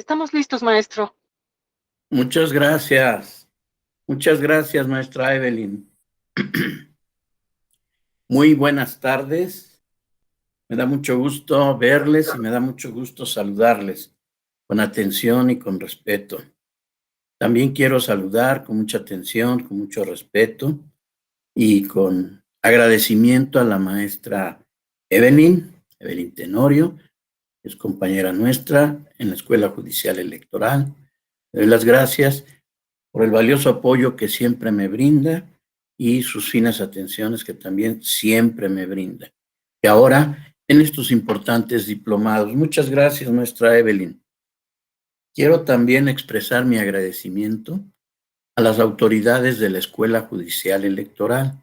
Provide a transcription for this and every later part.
Estamos listos, maestro. Muchas gracias. Muchas gracias, maestra Evelyn. Muy buenas tardes. Me da mucho gusto verles y me da mucho gusto saludarles con atención y con respeto. También quiero saludar con mucha atención, con mucho respeto y con agradecimiento a la maestra Evelyn Tenorio, que es compañera nuestra en la Escuela Judicial Electoral. Le doy las gracias por el valioso apoyo que siempre me brinda y sus finas atenciones que también siempre me brinda. Y ahora, en estos importantes diplomados. Muchas gracias, maestra Evelyn. Quiero también expresar mi agradecimiento a las autoridades de la Escuela Judicial Electoral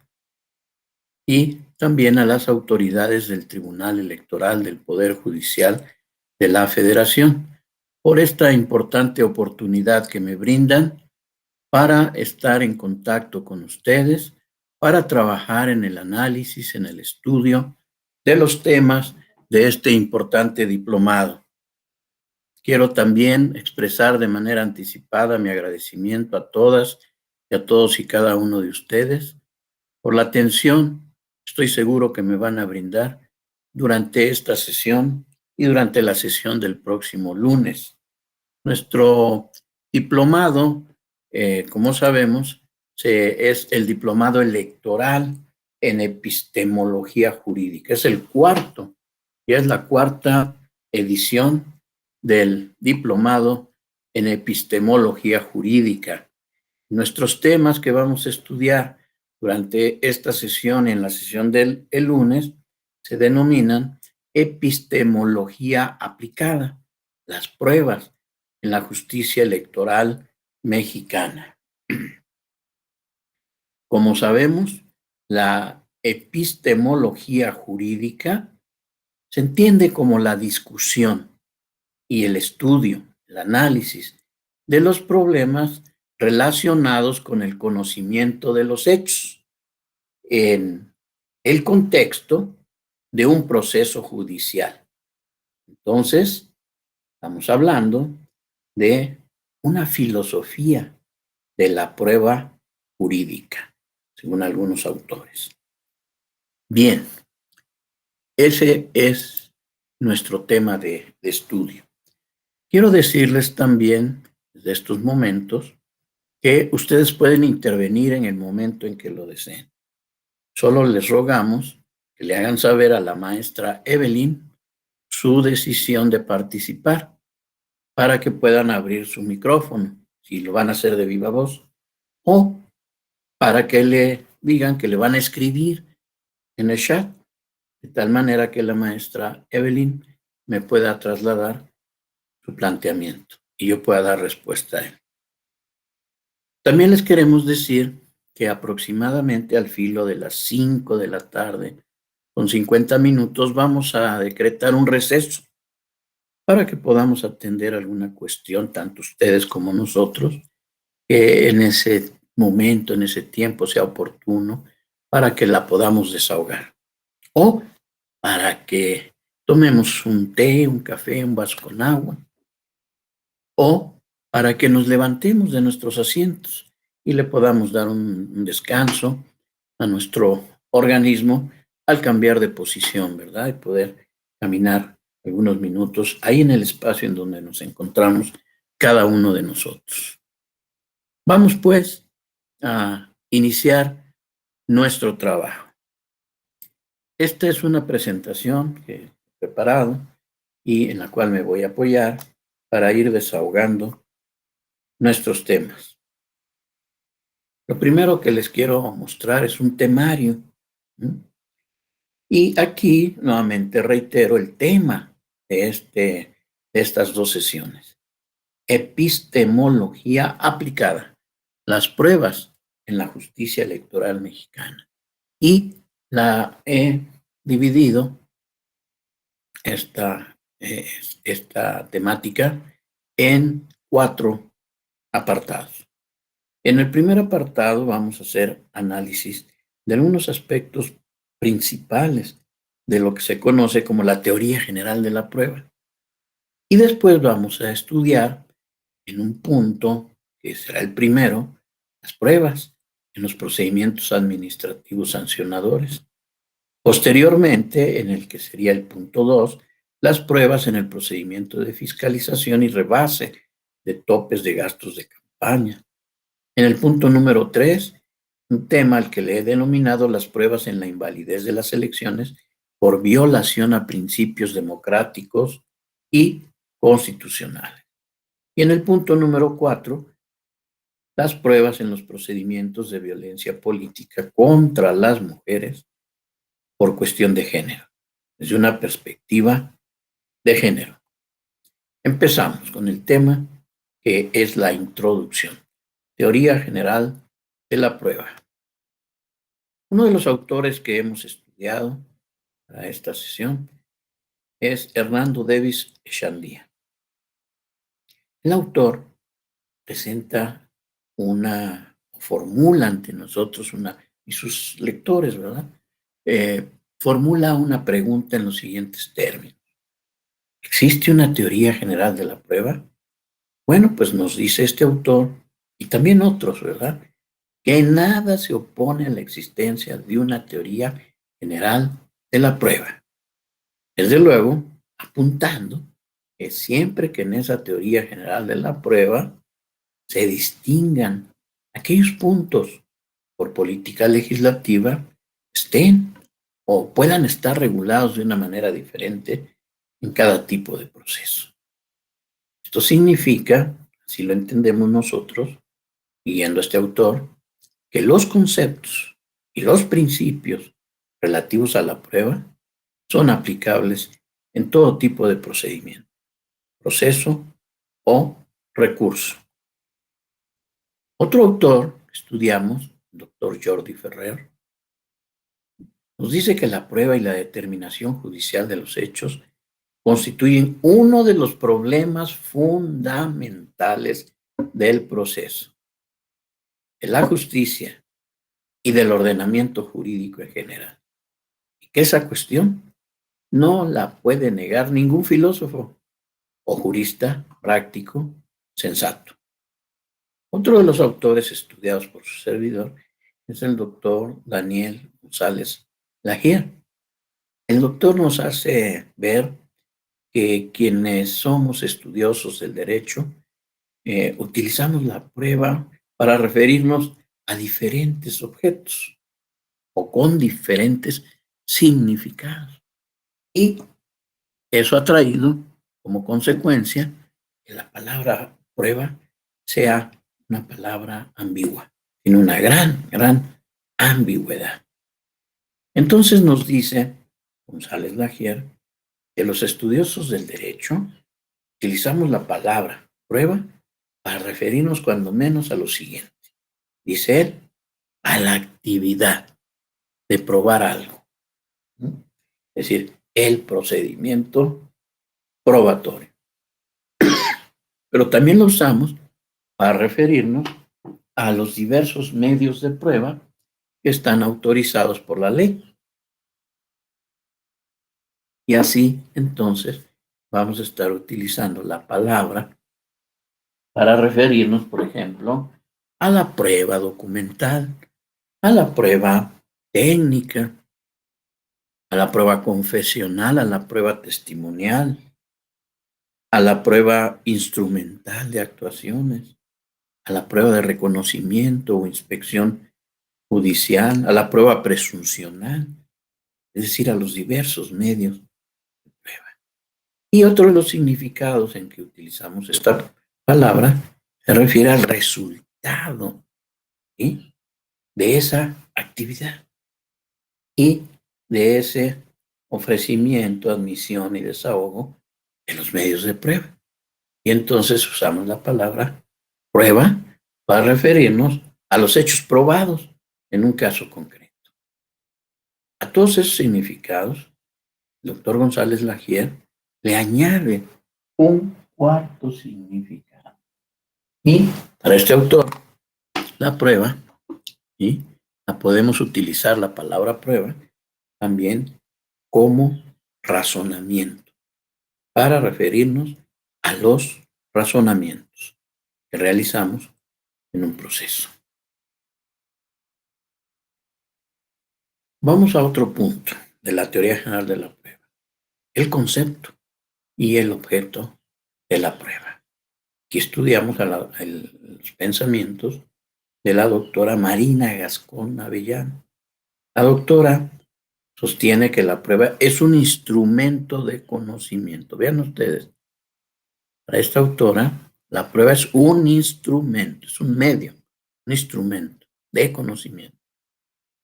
y también a las autoridades del Tribunal Electoral del Poder Judicial de la Federación por esta importante oportunidad que me brindan para estar en contacto con ustedes, para trabajar en el análisis, en el estudio de los temas de este importante diplomado. Quiero también expresar de manera anticipada mi agradecimiento a todas y a todos y cada uno de ustedes por la atención, estoy seguro que me van a brindar durante esta sesión y durante la sesión del próximo lunes. Nuestro diplomado, como sabemos, es el diplomado electoral en epistemología jurídica. Es el cuarto, y es la cuarta edición del diplomado en epistemología jurídica. Nuestros temas que vamos a estudiar durante esta sesión y en la sesión del lunes se denominan epistemología aplicada, las pruebas en la justicia electoral mexicana. Como sabemos, la epistemología jurídica se entiende como la discusión y el estudio, el análisis de los problemas relacionados con el conocimiento de los hechos en el contexto de un proceso judicial. Entonces, estamos hablando de una filosofía de la prueba jurídica, según algunos autores. Bien, ese es nuestro tema de estudio. Quiero decirles también, desde estos momentos, que ustedes pueden intervenir en el momento en que lo deseen. Solo les rogamos que le hagan saber a la maestra Evelyn su decisión de participar para que puedan abrir su micrófono, si lo van a hacer de viva voz, o para que le digan que le van a escribir en el chat, de tal manera que la maestra Evelyn me pueda trasladar su planteamiento y yo pueda dar respuesta a él. También les queremos decir que aproximadamente al filo de las 5 de la tarde, con 50 minutos, vamos a decretar un receso para que podamos atender alguna cuestión, tanto ustedes como nosotros, que en ese momento, en ese tiempo sea oportuno para que la podamos desahogar. O para que tomemos un té, un café, un vaso con agua. O para que nos levantemos de nuestros asientos y le podamos dar un descanso a nuestro organismo al cambiar de posición, ¿verdad? Y poder caminar algunos minutos ahí en el espacio en donde nos encontramos cada uno de nosotros. Vamos pues a iniciar nuestro trabajo. Esta es una presentación que he preparado y en la cual me voy a apoyar para ir desahogando nuestros temas. Lo primero que les quiero mostrar es un temario. Y aquí nuevamente reitero el tema de estas dos sesiones. Epistemología aplicada. Las pruebas en la justicia electoral mexicana. Y la he dividido esta temática en 4 apartados. En el primer apartado vamos a hacer análisis de algunos aspectos principales de lo que se conoce como la teoría general de la prueba. Y después vamos a estudiar en un punto, que será el primero, las pruebas en los procedimientos administrativos sancionadores. Posteriormente, en el que sería el punto 2, las pruebas en el procedimiento de fiscalización y rebase de topes de gastos de campaña. En el punto número 3, un tema al que le he denominado las pruebas en la invalidez de las elecciones por violación a principios democráticos y constitucionales. Y en el punto número 4, las pruebas en los procedimientos de violencia política contra las mujeres por cuestión de género, desde una perspectiva de género. Empezamos con el tema que es la introducción, teoría general de la prueba. Uno de los autores que hemos estudiado para esta sesión es Hernando Davis Echandía. El autor presenta formula ante nosotros y sus lectores, ¿verdad? Formula una pregunta en los siguientes términos. ¿Existe una teoría general de la prueba? Bueno, pues nos dice este autor, y también otros, ¿verdad? Que nada se opone a la existencia de una teoría general de la prueba. Desde luego, apuntando que siempre que en esa teoría general de la prueba se distingan aquellos puntos por política legislativa estén o puedan estar regulados de una manera diferente en cada tipo de proceso. Esto significa, si lo entendemos nosotros, siguiendo a este autor, que los conceptos y los principios relativos a la prueba son aplicables en todo tipo de procedimiento, proceso o recurso. Otro autor que estudiamos, el doctor Jordi Ferrer, nos dice que la prueba y la determinación judicial de los hechos constituyen uno de los problemas fundamentales del proceso, de la justicia y del ordenamiento jurídico en general. Y que esa cuestión no la puede negar ningún filósofo o jurista práctico sensato. Otro de los autores estudiados por su servidor es el doctor Daniel González Lagier. El doctor nos hace ver que quienes somos estudiosos del derecho utilizamos la prueba para referirnos a diferentes objetos o con diferentes significados. Y eso ha traído como consecuencia que la palabra prueba sea una palabra ambigua, tiene una gran ambigüedad. Entonces nos dice González Lagier que los estudiosos del derecho utilizamos la palabra prueba para referirnos cuando menos a lo siguiente. Dice él, a la actividad de probar algo. Es decir, el procedimiento probatorio. Pero también lo usamos para referirnos a los diversos medios de prueba que están autorizados por la ley. Y así, entonces, vamos a estar utilizando la palabra para referirnos, por ejemplo, a la prueba documental, a la prueba técnica, a la prueba confesional, a la prueba testimonial, a la prueba instrumental de actuaciones, a la prueba de reconocimiento o inspección judicial, a la prueba presuncional, es decir, a los diversos medios de prueba. Y otro de los significados en que utilizamos esta palabra se refiere al resultado, ¿sí?, de esa actividad y de ese ofrecimiento, admisión y desahogo de los medios de prueba. Y entonces usamos la palabra prueba para referirnos a los hechos probados en un caso concreto. A todos esos significados, el doctor González Lagier le añade un cuarto significado. Y para este autor, la prueba, ¿sí?, la podemos utilizar la palabra prueba también como razonamiento para referirnos a los razonamientos que realizamos en un proceso. Vamos a otro punto de la teoría general de la prueba, el concepto y el objeto de la prueba. Aquí estudiamos los pensamientos de la doctora Marina Gascón Avellano. La doctora sostiene que la prueba es un instrumento de conocimiento. Vean ustedes, para esta autora, la prueba es un instrumento, es un medio, un instrumento de conocimiento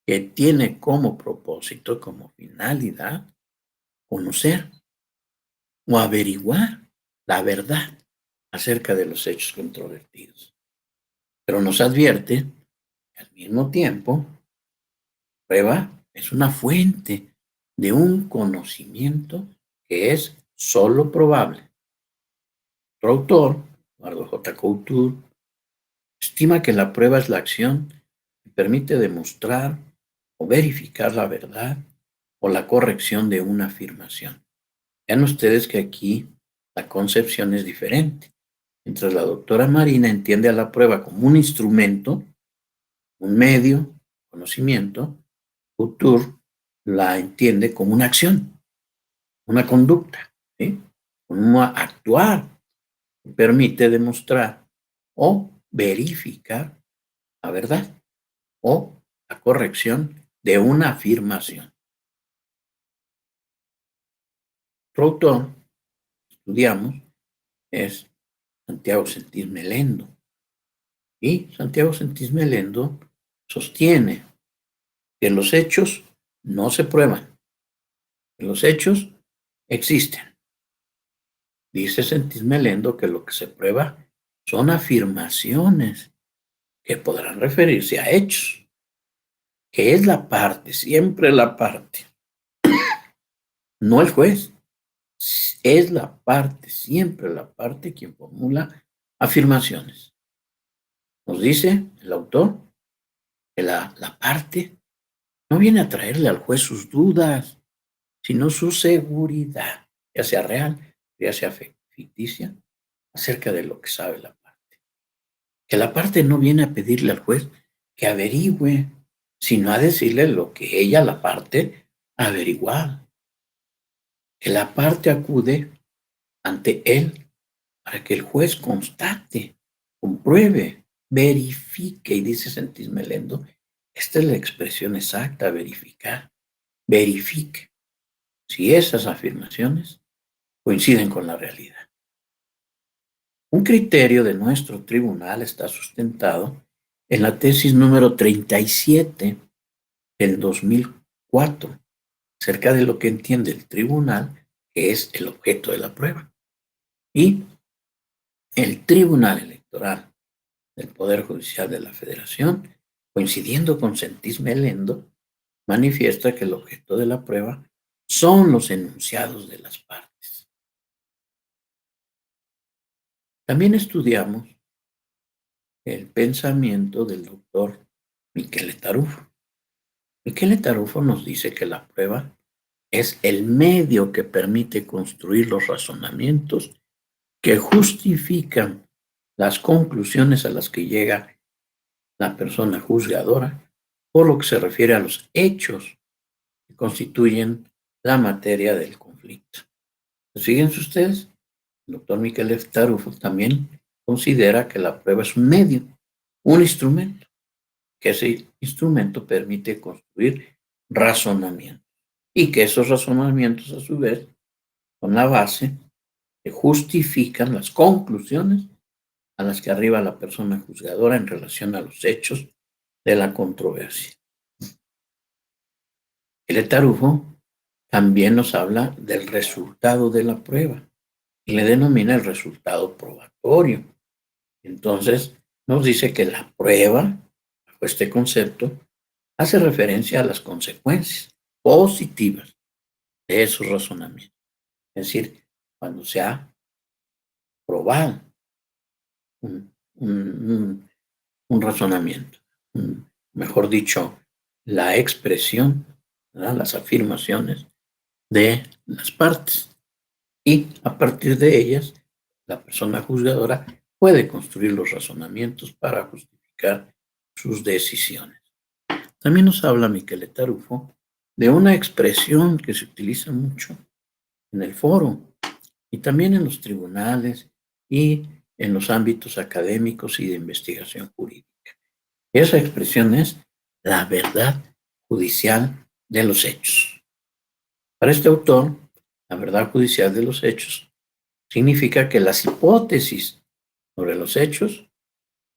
que tiene como propósito, como finalidad, conocer o averiguar la verdad acerca de los hechos controvertidos. Pero nos advierte que al mismo tiempo, la prueba es una fuente de un conocimiento que es solo probable. Otro autor, Eduardo J. Couture, estima que la prueba es la acción que permite demostrar o verificar la verdad o la corrección de una afirmación. Vean ustedes que aquí la concepción es diferente. Mientras la doctora Marina entiende a la prueba como un instrumento, un medio, conocimiento, Couture la entiende como una acción, una conducta, ¿sí? Un actuar que permite demostrar o verificar la verdad o la corrección de una afirmación. Otro autor que estudiamos es Santiago Sentís Melendo. Y Santiago Sentís Melendo sostiene que los hechos no se prueban, que los hechos existen. Dice Sentís Melendo que lo que se prueba son afirmaciones que podrán referirse a hechos, que es la parte, siempre la parte, no el juez, es la parte, siempre la parte quien formula afirmaciones. Nos dice el autor que la parte no viene a traerle al juez sus dudas, sino su seguridad, ya sea real, ya sea ficticia, acerca de lo que sabe la parte. Que la parte no viene a pedirle al juez que averigüe, sino a decirle lo que ella, la parte, ha averiguado. Que la parte acude ante él para que el juez constate, compruebe, verifique, y dice Sentís Melendo, esta es la expresión exacta, verificar, verifique si esas afirmaciones coinciden con la realidad. Un criterio de nuestro tribunal está sustentado en la tesis número 37 del 2004, acerca de lo que entiende el tribunal que es el objeto de la prueba. Y el Tribunal Electoral del Poder Judicial de la Federación, coincidiendo con Sentís Melendo, manifiesta que el objeto de la prueba son los enunciados de las partes. También estudiamos el pensamiento del doctor Michele Tarufo. Michele Tarufo nos dice que la prueba es el medio que permite construir los razonamientos que justifican las conclusiones a las que llega la persona juzgadora por lo que se refiere a los hechos que constituyen la materia del conflicto. Fíjense ustedes, el doctor Michele Tarufo también considera que la prueba es un medio, un instrumento, que ese instrumento permite construir razonamientos y que esos razonamientos a su vez son la base que justifican las conclusiones a las que arriba la persona juzgadora en relación a los hechos de la controversia. El Tarufo también nos habla del resultado de la prueba y le denomina el resultado probatorio. Entonces, nos dice que la prueba, bajo este concepto, hace referencia a las consecuencias positivas de esos razonamientos. Es decir, cuando se ha probado un razonamiento, mejor dicho, la expresión, ¿verdad? Las afirmaciones de las partes. Y a partir de ellas la persona juzgadora puede construir los razonamientos para justificar sus decisiones. También nos habla Michele Tarufo de una expresión que se utiliza mucho en el foro y también en los tribunales y en los ámbitos académicos y de investigación jurídica. Esa expresión es la verdad judicial de los hechos. Para este autor, la verdad judicial de los hechos significa que las hipótesis sobre los hechos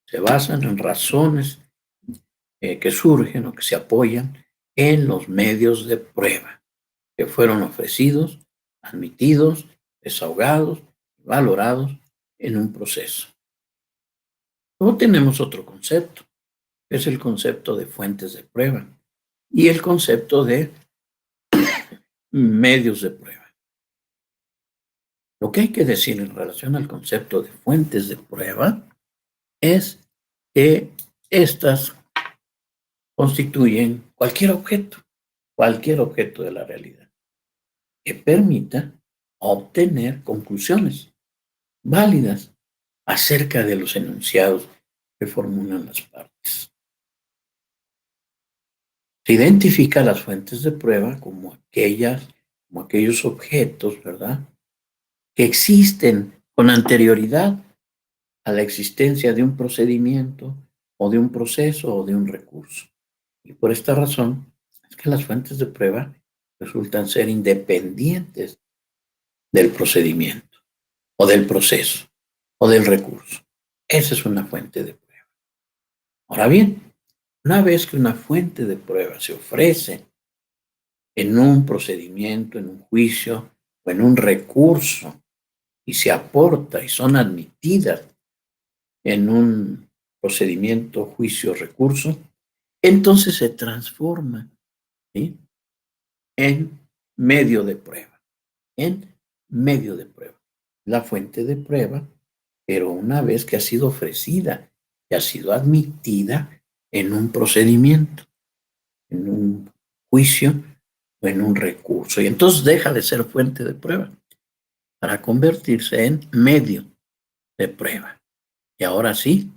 se basan en razones que surgen o que se apoyan en los medios de prueba que fueron ofrecidos, admitidos, desahogados, valorados en un proceso. Luego tenemos otro concepto, que es el concepto de fuentes de prueba y el concepto de medios de prueba. Lo que hay que decir en relación al concepto de fuentes de prueba es que estas constituyen cualquier objeto de la realidad que permita obtener conclusiones válidas acerca de los enunciados que formulan las partes. Se identifica las fuentes de prueba como aquellos objetos, ¿verdad?, que existen con anterioridad a la existencia de un procedimiento o de un proceso o de un recurso. Y por esta razón es que las fuentes de prueba resultan ser independientes del procedimiento o del proceso o del recurso. Esa es una fuente de prueba. Ahora bien, una vez que una fuente de prueba se ofrece en un procedimiento, en un juicio o en un recurso y se aporta y son admitidas en un procedimiento, juicio, recurso, entonces se transforma, ¿sí?, en medio de prueba, en medio de prueba. La fuente de prueba, pero una vez que ha sido ofrecida y ha sido admitida en un procedimiento, en un juicio o en un recurso. Y entonces deja de ser fuente de prueba para convertirse en medio de prueba. Y ahora sí,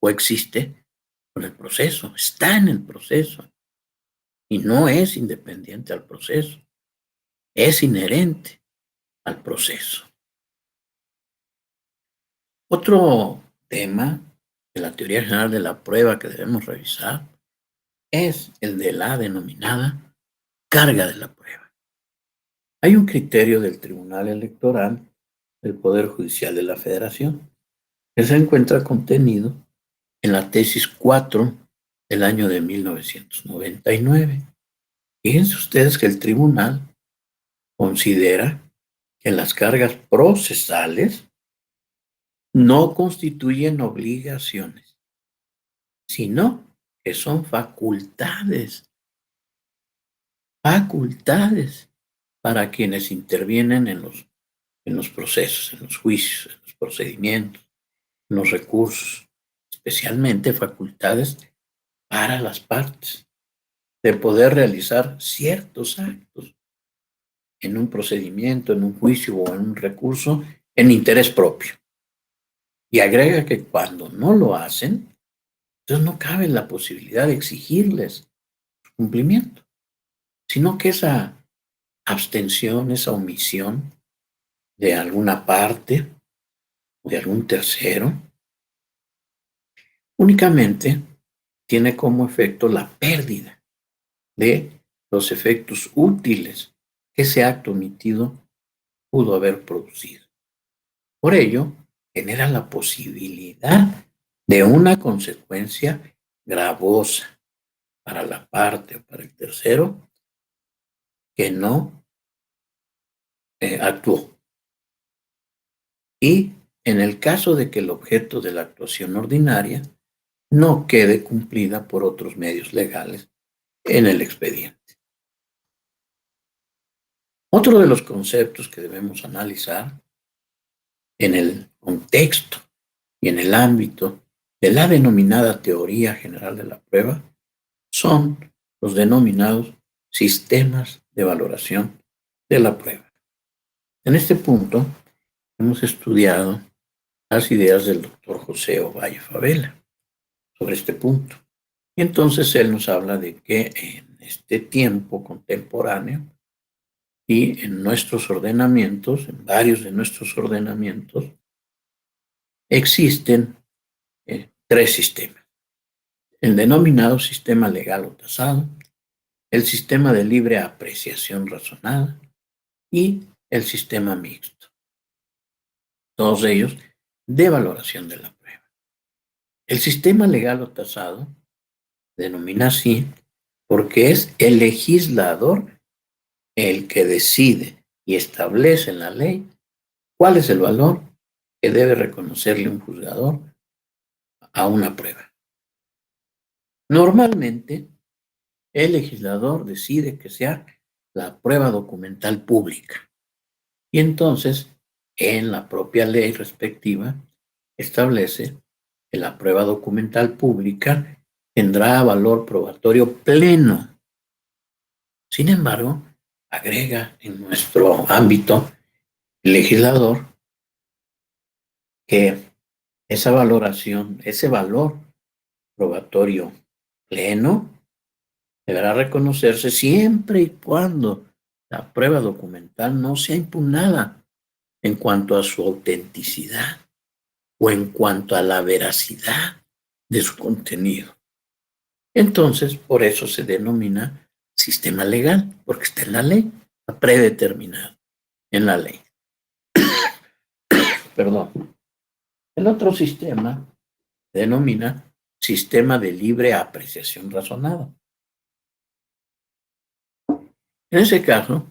coexiste con el proceso, está en el proceso y no es independiente al proceso, es inherente al proceso. Otro tema de la teoría general de la prueba que debemos revisar es el de la denominada carga de la prueba. Hay un criterio del Tribunal Electoral del Poder Judicial de la Federación que se encuentra contenido en la tesis 4 del año de 1999. Fíjense ustedes que el tribunal considera que las cargas procesales no constituyen obligaciones, sino que son facultades para quienes intervienen en los procesos, en los juicios, en los procedimientos, en los recursos, especialmente facultades para las partes de poder realizar ciertos actos en un procedimiento, en un juicio o en un recurso en interés propio. Y agrega que cuando no lo hacen, entonces no cabe la posibilidad de exigirles cumplimiento, sino que esa abstención, esa omisión de alguna parte o de algún tercero, únicamente tiene como efecto la pérdida de los efectos útiles que ese acto omitido pudo haber producido. Por ello, genera la posibilidad de una consecuencia gravosa para la parte o para el tercero que no actuó. Y en el caso de que el objeto de la actuación ordinaria no quede cumplida por otros medios legales en el expediente. Otro de los conceptos que debemos analizar en el contexto y en el ámbito de la denominada teoría general de la prueba son los denominados sistemas de valoración de la prueba. En este punto hemos estudiado las ideas del doctor José Ovalle Favela sobre este punto. Y entonces él nos habla de que en este tiempo contemporáneo y en nuestros ordenamientos, en varios de nuestros ordenamientos, existen tres sistemas. El denominado sistema legal o tasado, el sistema de libre apreciación razonada y el sistema mixto. Todos ellos de valoración de la prueba. El sistema legal o tasado denomina así porque es el legislador el que decide y establece en la ley cuál es el valor que debe reconocerle un juzgador a una prueba. Normalmente, el legislador decide que sea la prueba documental pública y entonces en la propia ley respectiva establece que la prueba documental pública tendrá valor probatorio pleno. Sin embargo, agrega en nuestro ámbito el legislador que esa valoración, ese valor probatorio pleno, deberá reconocerse siempre y cuando la prueba documental no sea impugnada en cuanto a su autenticidad o en cuanto a la veracidad de su contenido. Entonces, por eso se denomina sistema legal, porque está en la ley, está predeterminado en la ley. Perdón. El otro sistema se denomina sistema de libre apreciación razonada. En ese caso,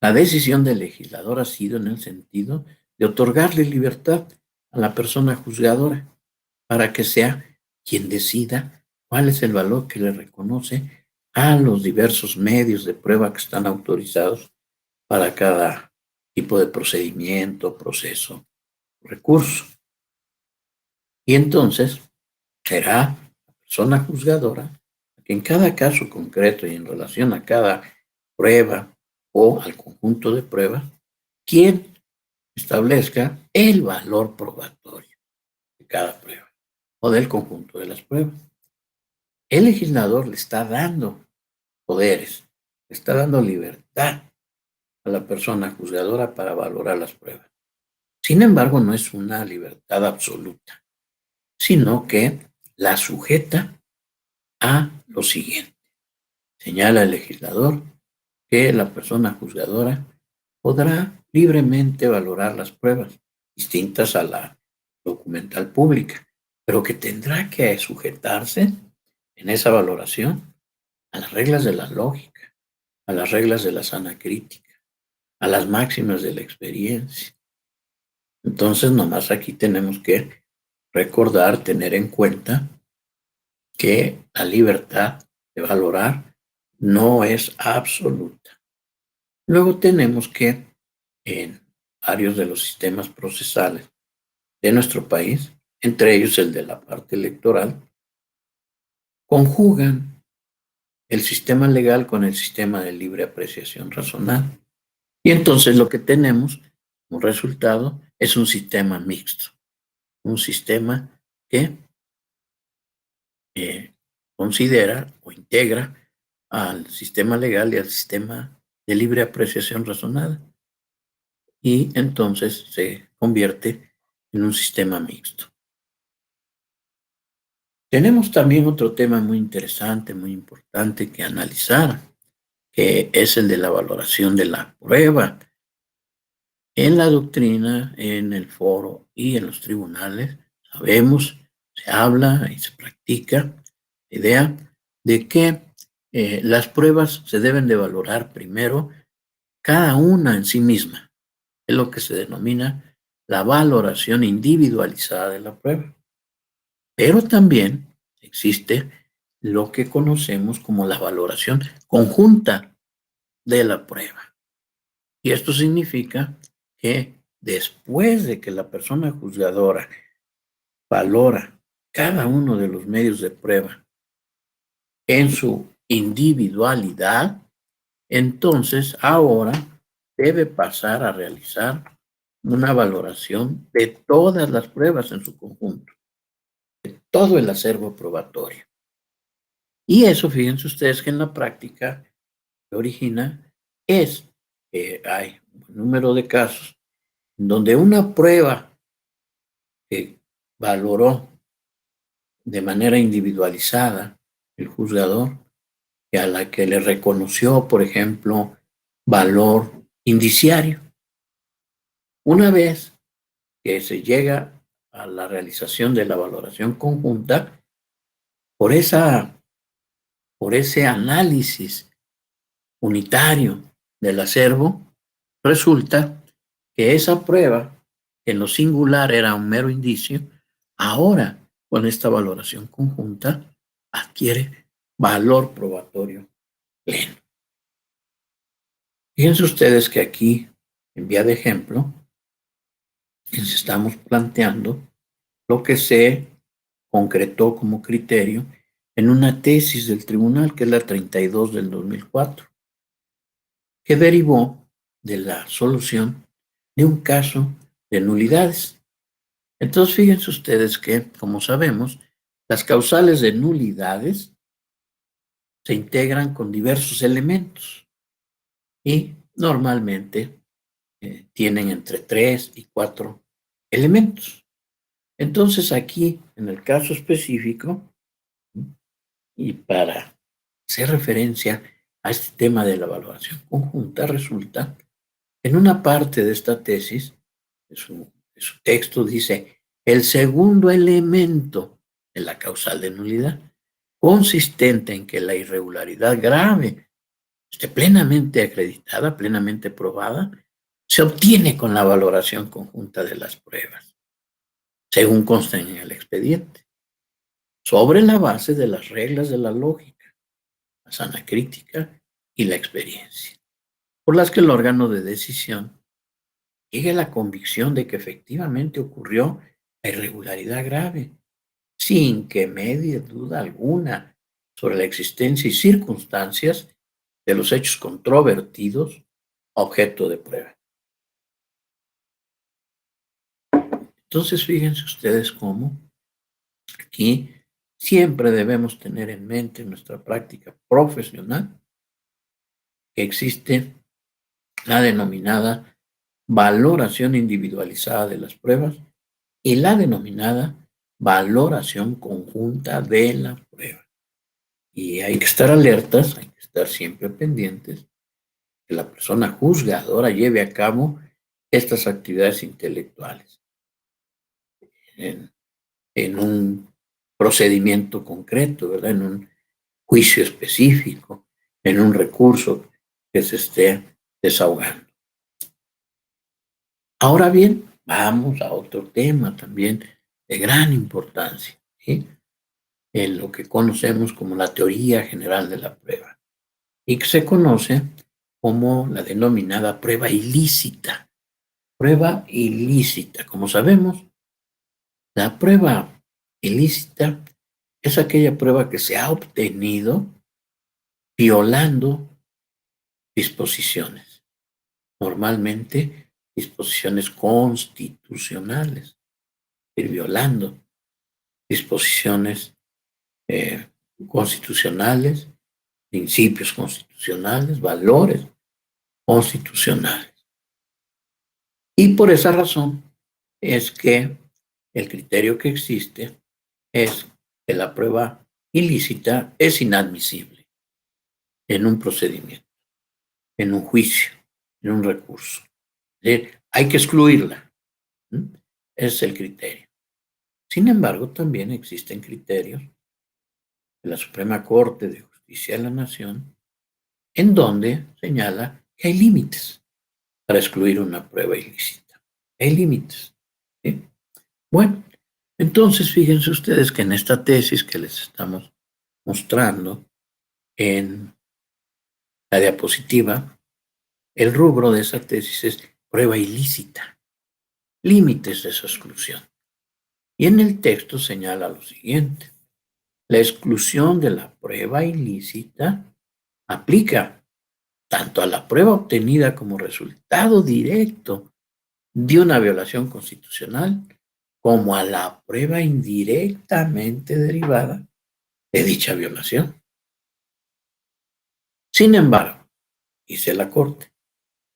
la decisión del legislador ha sido en el sentido de otorgarle libertad a la persona juzgadora para que sea quien decida cuál es el valor que le reconoce a los diversos medios de prueba que están autorizados para cada tipo de procedimiento, proceso, recurso. Y entonces será la persona juzgadora que en cada caso concreto y en relación a cada prueba o al conjunto de pruebas, quien establezca el valor probatorio de cada prueba o del conjunto de las pruebas. El legislador le está dando poderes, le está dando libertad a la persona juzgadora para valorar las pruebas. Sin embargo, no es una libertad absoluta, sino que la sujeta a lo siguiente. Señala el legislador que la persona juzgadora podrá libremente valorar las pruebas distintas a la documental pública, pero que tendrá que sujetarse en esa valoración a las reglas de la lógica, a las reglas de la sana crítica, a las máximas de la experiencia. Entonces, nomás aquí tenemos que recordar, tener en cuenta que la libertad de valorar no es absoluta. Luego tenemos que en varios de los sistemas procesales de nuestro país, entre ellos el de la parte electoral, conjugan el sistema legal con el sistema de libre apreciación razonada. Y entonces lo que tenemos como resultado es un sistema mixto, un sistema que considera o integra al sistema legal y al sistema de libre apreciación razonada. Y entonces se convierte en un sistema mixto. Tenemos también otro tema muy interesante, muy importante que analizar, que es el de la valoración de la prueba. En la doctrina, en el foro y en los tribunales, sabemos, se habla y se practica la idea de que las pruebas se deben de valorar primero cada una en sí misma. Es lo que se denomina la valoración individualizada de la prueba. Pero también existe lo que conocemos como la valoración conjunta de la prueba. Y esto significa que después de que la persona juzgadora valora cada uno de los medios de prueba en su individualidad, entonces ahora debe pasar a realizar una valoración de todas las pruebas en su conjunto, todo el acervo probatorio. Y eso, fíjense ustedes que en la práctica lo origina es que hay un número de casos donde una prueba que valoró de manera individualizada el juzgador, que a la que le reconoció, por ejemplo, valor indiciario. Una vez que se llega a la realización de la valoración conjunta, por, por ese análisis unitario del acervo, resulta que esa prueba, que en lo singular era un mero indicio, ahora con esta valoración conjunta adquiere valor probatorio pleno. Fíjense ustedes que aquí, en vía de ejemplo, les estamos planteando lo que se concretó como criterio en una tesis del tribunal, que es la 32 del 2004, que derivó de la solución de un caso de nulidades. Entonces, fíjense ustedes que, como sabemos, las causales de nulidades se integran con diversos elementos y normalmente tienen entre 3 y 4 elementos. Entonces, aquí, en el caso específico, y para hacer referencia a este tema de la valoración conjunta, resulta en una parte de esta tesis, de su texto, dice: el segundo elemento de la causal de nulidad, consistente en que la irregularidad grave esté plenamente acreditada, plenamente probada, se obtiene con la valoración conjunta de las pruebas, según consta en el expediente, sobre la base de las reglas de la lógica, la sana crítica y la experiencia, por las que el órgano de decisión llegue a la convicción de que efectivamente ocurrió la irregularidad grave, sin que medie duda alguna sobre la existencia y circunstancias de los hechos controvertidos objeto de prueba. Entonces, fíjense ustedes cómo aquí siempre debemos tener en mente en nuestra práctica profesional que existe la denominada valoración individualizada de las pruebas y la denominada valoración conjunta de la prueba. Y hay que estar alertas, hay que estar siempre pendientes que la persona juzgadora lleve a cabo estas actividades intelectuales en un procedimiento concreto, ¿verdad? En un juicio específico, en un recurso que se esté desahogando. Ahora bien, vamos a otro tema también de gran importancia, ¿sí? En lo que conocemos como la teoría general de la prueba y que se conoce como la denominada prueba ilícita. Prueba ilícita. Como sabemos, la prueba ilícita es aquella prueba que se ha obtenido violando disposiciones, normalmente disposiciones constitucionales, ir violando disposiciones constitucionales, principios constitucionales, valores constitucionales. Y por esa razón es que el criterio que existe es que la prueba ilícita es inadmisible en un procedimiento, en un juicio, en un recurso. Hay que excluirla. Ese es el criterio. Sin embargo, también existen criterios de la Suprema Corte de Justicia de la Nación en donde señala que hay límites para excluir una prueba ilícita. Hay límites. ¿Sí? Bueno, entonces fíjense ustedes que en esta tesis que les estamos mostrando en la diapositiva, el rubro de esa tesis es prueba ilícita, límites de su exclusión. Y en el texto señala lo siguiente: la exclusión de la prueba ilícita aplica tanto a la prueba obtenida como resultado directo de una violación constitucional como a la prueba indirectamente derivada de dicha violación. Sin embargo, dice la Corte,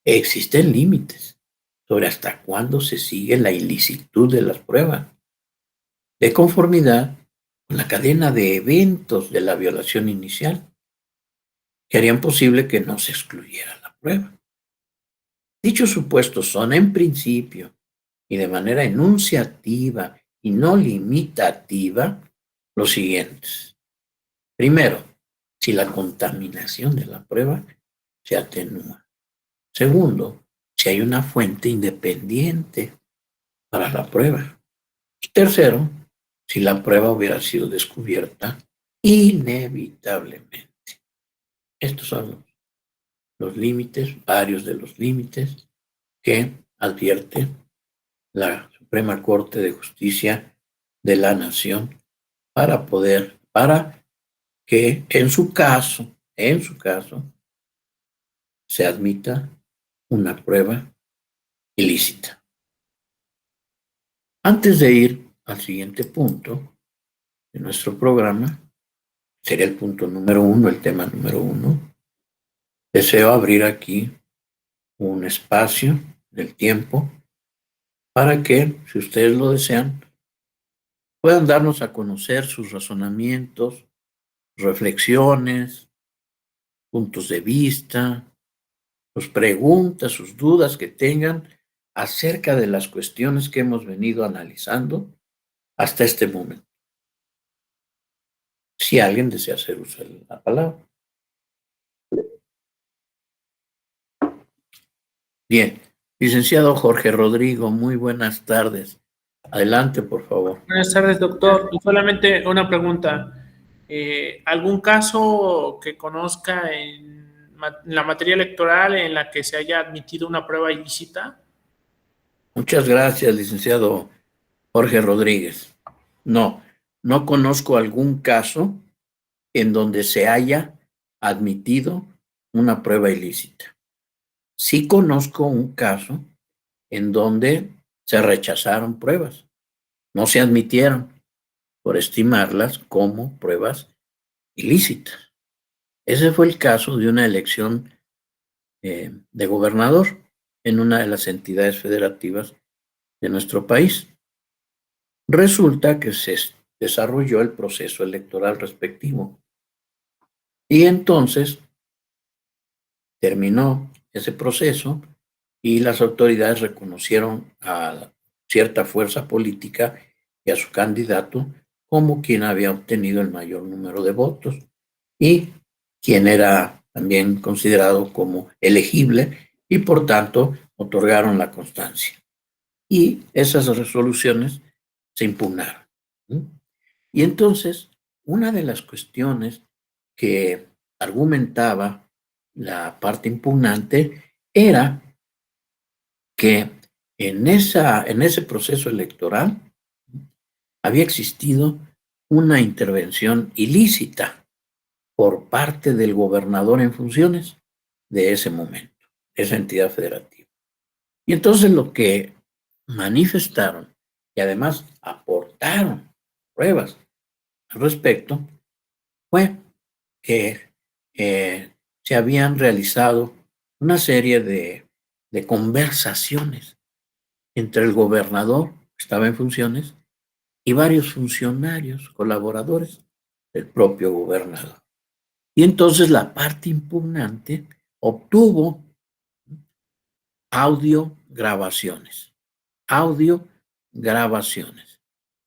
existen límites sobre hasta cuándo se sigue la ilicitud de las pruebas, de conformidad con la cadena de eventos de la violación inicial, que harían posible que no se excluyera la prueba. Dichos supuestos son, en principio, y de manera enunciativa y no limitativa, los siguientes. Primero, si la contaminación de la prueba se atenúa. Segundo, si hay una fuente independiente para la prueba. Tercero, si la prueba hubiera sido descubierta inevitablemente. Estos son los límites, varios de los límites que advierte la Suprema Corte de Justicia de la Nación para que en su caso, se admita una prueba ilícita. Antes de ir al siguiente punto de nuestro programa, sería el punto número 1, el tema número 1, deseo abrir aquí un espacio del tiempo para que, si ustedes lo desean, puedan darnos a conocer sus razonamientos, reflexiones, puntos de vista, sus preguntas, sus dudas que tengan acerca de las cuestiones que hemos venido analizando hasta este momento. Si alguien desea hacer uso de la palabra. Bien, licenciado Jorge Rodrigo, muy buenas tardes. Adelante, por favor. Buenas tardes, doctor. Y solamente una pregunta. ¿Algún caso que conozca en la materia electoral en la que se haya admitido una prueba ilícita? Muchas gracias, licenciado Jorge Rodríguez. No, no conozco algún caso en donde se haya admitido una prueba ilícita. Sí conozco un caso en donde se rechazaron pruebas, no se admitieron por estimarlas como pruebas ilícitas. Ese fue el caso de una elección de gobernador en una de las entidades federativas de nuestro país. Resulta que se desarrolló el proceso electoral respectivo y entonces terminó ese proceso y las autoridades reconocieron a cierta fuerza política y a su candidato como quien había obtenido el mayor número de votos y quien era también considerado como elegible y por tanto otorgaron la constancia. Y esas resoluciones se impugnaron. Y entonces, una de las cuestiones que argumentaba la parte impugnante era que en ese proceso electoral había existido una intervención ilícita por parte del gobernador en funciones de ese momento, esa entidad federativa. Y entonces lo que manifestaron y además aportaron pruebas al respecto fue que se habían realizado una serie de conversaciones entre el gobernador, que estaba en funciones, y varios funcionarios, colaboradores del propio gobernador. Y entonces la parte impugnante obtuvo audio grabaciones.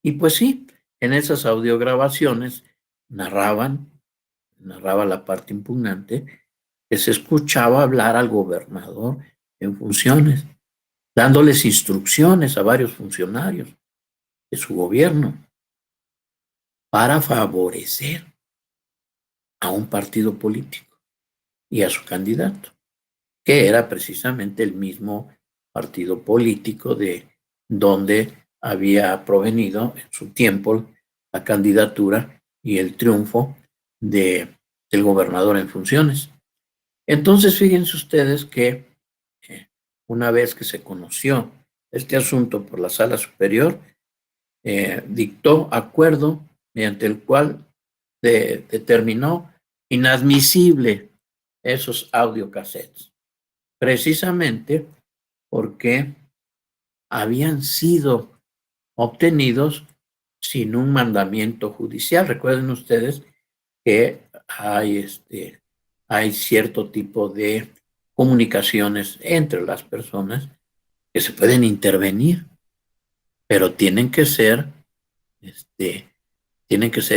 Y pues sí, en esas audiograbaciones narraba la parte impugnante que se escuchaba hablar al gobernador en funciones, dándoles instrucciones a varios funcionarios de su gobierno para favorecer a un partido político y a su candidato, que era precisamente el mismo partido político de donde había provenido en su tiempo la candidatura y el triunfo del gobernador en funciones. Entonces, fíjense ustedes que una vez que se conoció este asunto por la Sala Superior, dictó acuerdo mediante el cual determinó inadmisible esos audiocassettes, precisamente porque habían sido obtenidos sin un mandamiento judicial. Recuerden ustedes que hay cierto tipo de comunicaciones entre las personas que se pueden intervenir, pero tienen que ser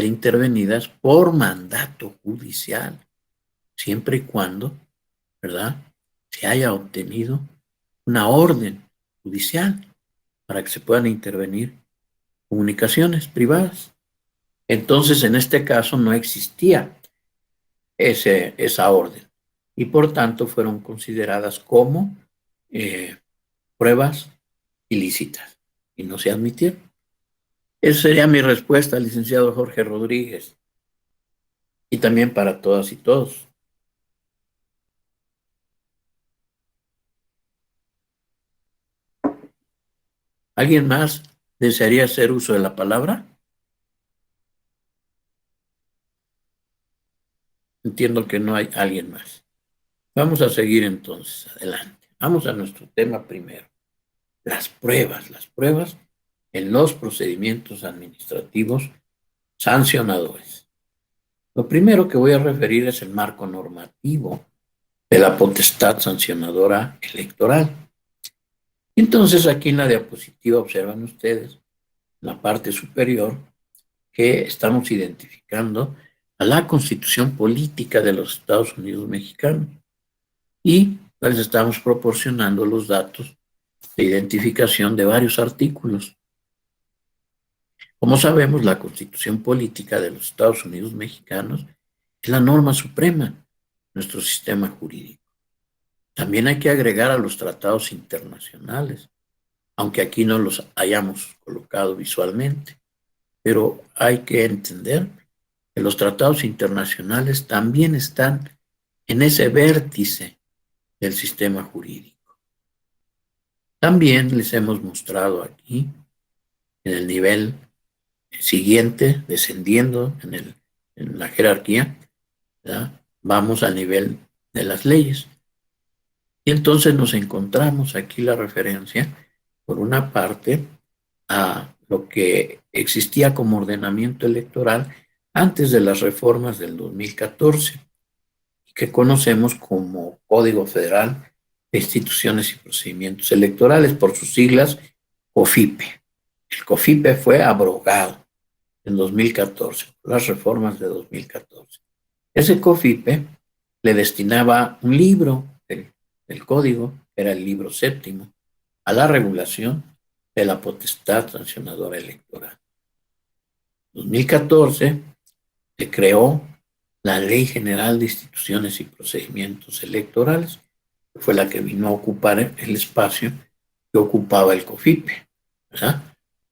intervenidas por mandato judicial, siempre y cuando, ¿verdad?, se haya obtenido una orden judicial para que se puedan intervenir comunicaciones privadas. Entonces, en este caso no existía esa orden y por tanto fueron consideradas como pruebas ilícitas y no se admitieron. Esa sería mi respuesta, licenciado Jorge Rodríguez, y también para todas y todos. ¿Alguien más desearía hacer uso de la palabra? Entiendo que no hay alguien más. Vamos a seguir entonces, adelante. Vamos a nuestro tema primero. Las pruebas en los procedimientos administrativos sancionadores. Lo primero que voy a referir es el marco normativo de la potestad sancionadora electoral. Entonces, aquí en la diapositiva observan ustedes, en la parte superior, que estamos identificando a la Constitución Política de los Estados Unidos Mexicanos y les estamos proporcionando los datos de identificación de varios artículos. Como sabemos, la Constitución Política de los Estados Unidos Mexicanos es la norma suprema de nuestro sistema jurídico. También hay que agregar a los tratados internacionales, aunque aquí no los hayamos colocado visualmente, pero hay que entender que los tratados internacionales también están en ese vértice del sistema jurídico. También les hemos mostrado aquí, en el nivel siguiente, descendiendo en la jerarquía, ¿verdad?, vamos al nivel de las leyes. Y entonces nos encontramos aquí la referencia, por una parte, a lo que existía como ordenamiento electoral antes de las reformas del 2014, que conocemos como Código Federal de Instituciones y Procedimientos Electorales, por sus siglas COFIPE. El COFIPE fue abrogado en 2014, por las reformas de 2014. Ese COFIPE le destinaba un libro del código, que era el libro séptimo, a la regulación de la potestad sancionadora electoral. En 2014 se creó la Ley General de Instituciones y Procedimientos Electorales, que fue la que vino a ocupar el espacio que ocupaba el COFIPE, ¿verdad?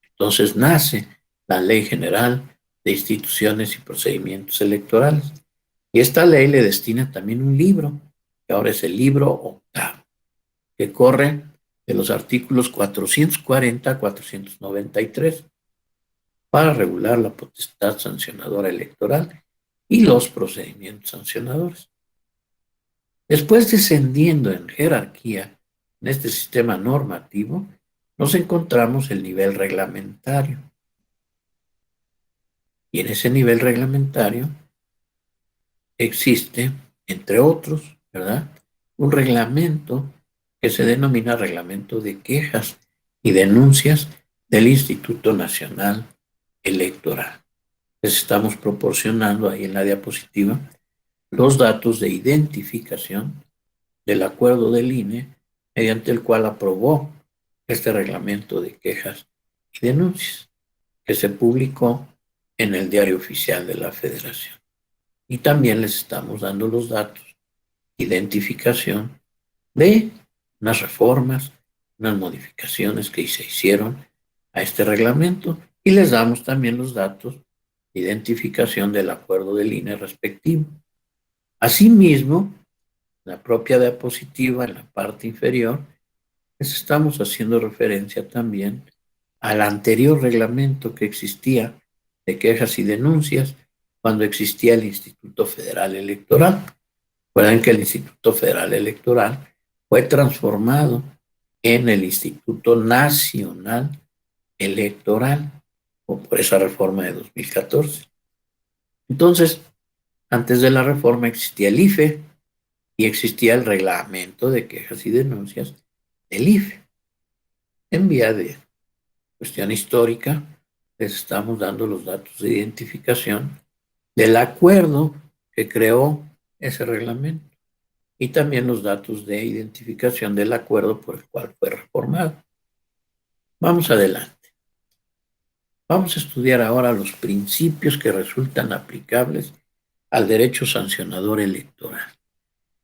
Entonces nace la Ley General de Instituciones y Procedimientos Electorales. Y esta ley le destina también un libro, que ahora es el libro octavo, que corre de los artículos 440 a 493, para regular la potestad sancionadora electoral y los procedimientos sancionadores. Después, descendiendo en jerarquía en este sistema normativo, nos encontramos el nivel reglamentario. Y en ese nivel reglamentario existe, entre otros, ¿verdad?, un reglamento que se denomina Reglamento de Quejas y Denuncias del Instituto Nacional Electoral. Les estamos proporcionando ahí en la diapositiva los datos de identificación del acuerdo del INE, mediante el cual aprobó este reglamento de quejas y denuncias, que se publicó en el Diario Oficial de la Federación. Y también les estamos dando los datos de identificación de unas reformas, unas modificaciones que se hicieron a este reglamento, y les damos también los datos de identificación del acuerdo del INE respectivo. Asimismo, la propia diapositiva en la parte inferior Les estamos haciendo referencia también al anterior reglamento que existía de quejas y denuncias cuando existía el Instituto Federal Electoral. Recuerden que el Instituto Federal Electoral fue transformado en el Instituto Nacional Electoral, o por esa reforma de 2014. Entonces, antes de la reforma existía el IFE y existía el reglamento de quejas y denuncias del IFE. En vía de cuestión histórica, les estamos dando los datos de identificación del acuerdo que creó ese reglamento y también los datos de identificación del acuerdo por el cual fue reformado. Vamos adelante. Vamos a estudiar ahora los principios que resultan aplicables al derecho sancionador electoral.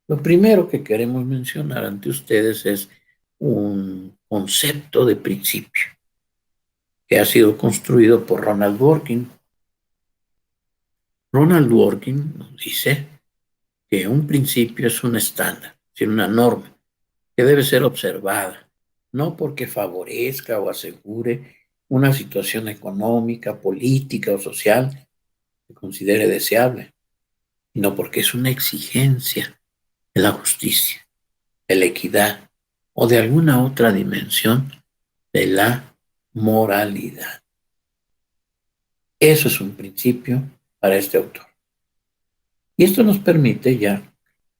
Lo primero que queremos mencionar ante ustedes es un concepto de principio que ha sido construido por Ronald Dworkin. Ronald Dworkin nos dice que un principio es un estándar, es decir, una norma que debe ser observada, no porque favorezca o asegure una situación económica, política o social que considere deseable, sino porque es una exigencia de la justicia, de la equidad o de alguna otra dimensión de la moralidad. Eso es un principio para este autor. Y esto nos permite ya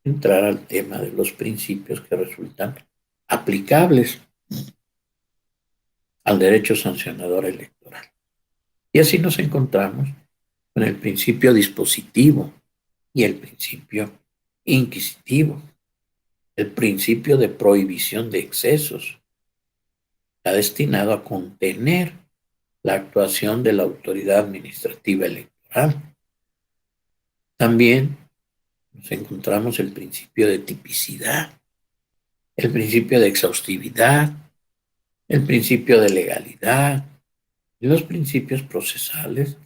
entrar al tema de los principios que resultan aplicables al derecho sancionador electoral. Y así nos encontramos con el principio dispositivo y el principio inquisitivo, el principio de prohibición de excesos, está destinado a contener la actuación de la autoridad administrativa electoral. También nos encontramos el principio de tipicidad, el principio de exhaustividad, el principio de legalidad y los principios procesales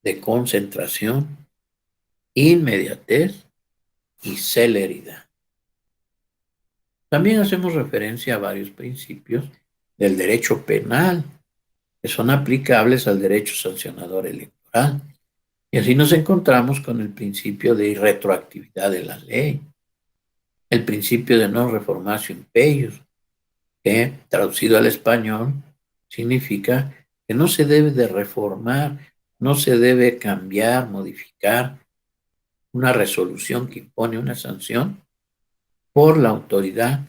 de concentración, inmediatez y celeridad. También hacemos referencia a varios principios del derecho penal que son aplicables al derecho sancionador electoral. Y así nos encontramos con el principio de irretroactividad de la ley, el principio de non reformatio in peius, que traducido al español significa que no se debe de reformar, no se debe cambiar, modificar una resolución que impone una sanción por la autoridad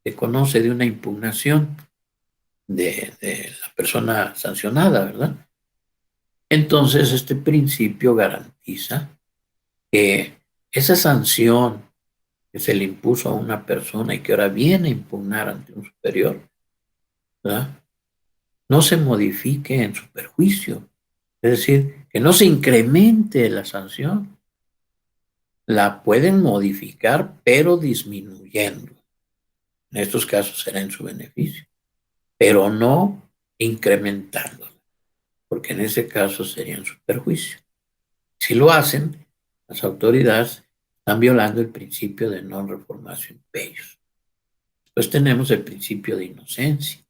que conoce de una impugnación de la persona sancionada, ¿verdad? Entonces, este principio garantiza que esa sanción que se le impuso a una persona y que ahora viene a impugnar ante un superior, ¿verdad?, no se modifique en su perjuicio. Es decir, que no se incremente la sanción. La pueden modificar, pero disminuyendo. En estos casos será en su beneficio, pero no incrementándola, porque en ese caso sería en su perjuicio. Si lo hacen, las autoridades están violando el principio de non reformatio in peius. Después tenemos el principio de inocencia.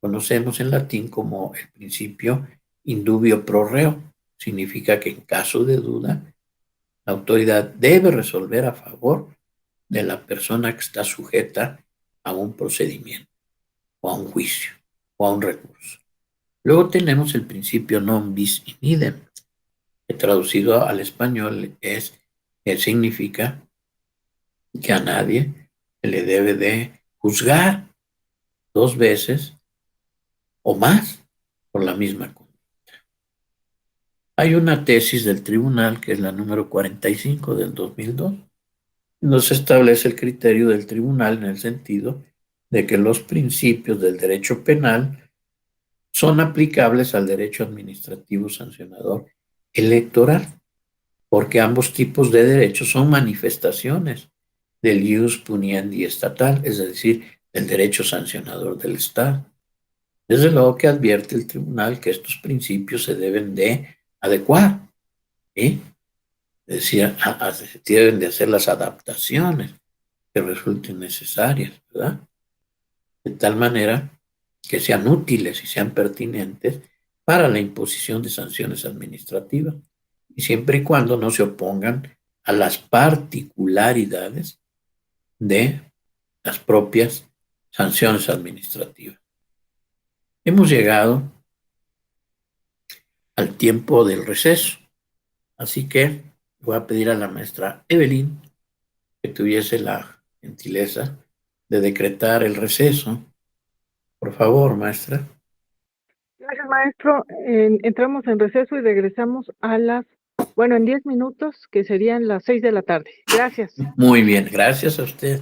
Conocemos en latín como el principio indubio pro reo. Significa que en caso de duda, la autoridad debe resolver a favor de la persona que está sujeta a un procedimiento, o a un juicio, o a un recurso. Luego tenemos el principio non bis in idem, que traducido al español significa que a nadie se le debe de juzgar dos veces o más por la misma conducta. Hay una tesis del tribunal, que es la número 45 del 2002, nos establece el criterio del tribunal en el sentido de que los principios del derecho penal son aplicables al derecho administrativo sancionador electoral, porque ambos tipos de derechos son manifestaciones del ius puniendi estatal, es decir, el derecho sancionador del Estado. Desde luego que advierte el tribunal que estos principios se deben de adecuar, ¿sí? Es decir, deben de hacer las adaptaciones que resulten necesarias, ¿verdad? de tal manera que sean útiles y sean pertinentes para la imposición de sanciones administrativas, y siempre y cuando no se opongan a las particularidades de las propias sanciones administrativas. Hemos llegado al tiempo del receso, así que voy a pedir a la maestra Evelyn que tuviese la gentileza de decretar el receso. Por favor, maestra. Gracias, maestro. Entramos en receso y regresamos en 10 minutos, que serían las 6 de la tarde. Gracias. Muy bien, gracias a usted.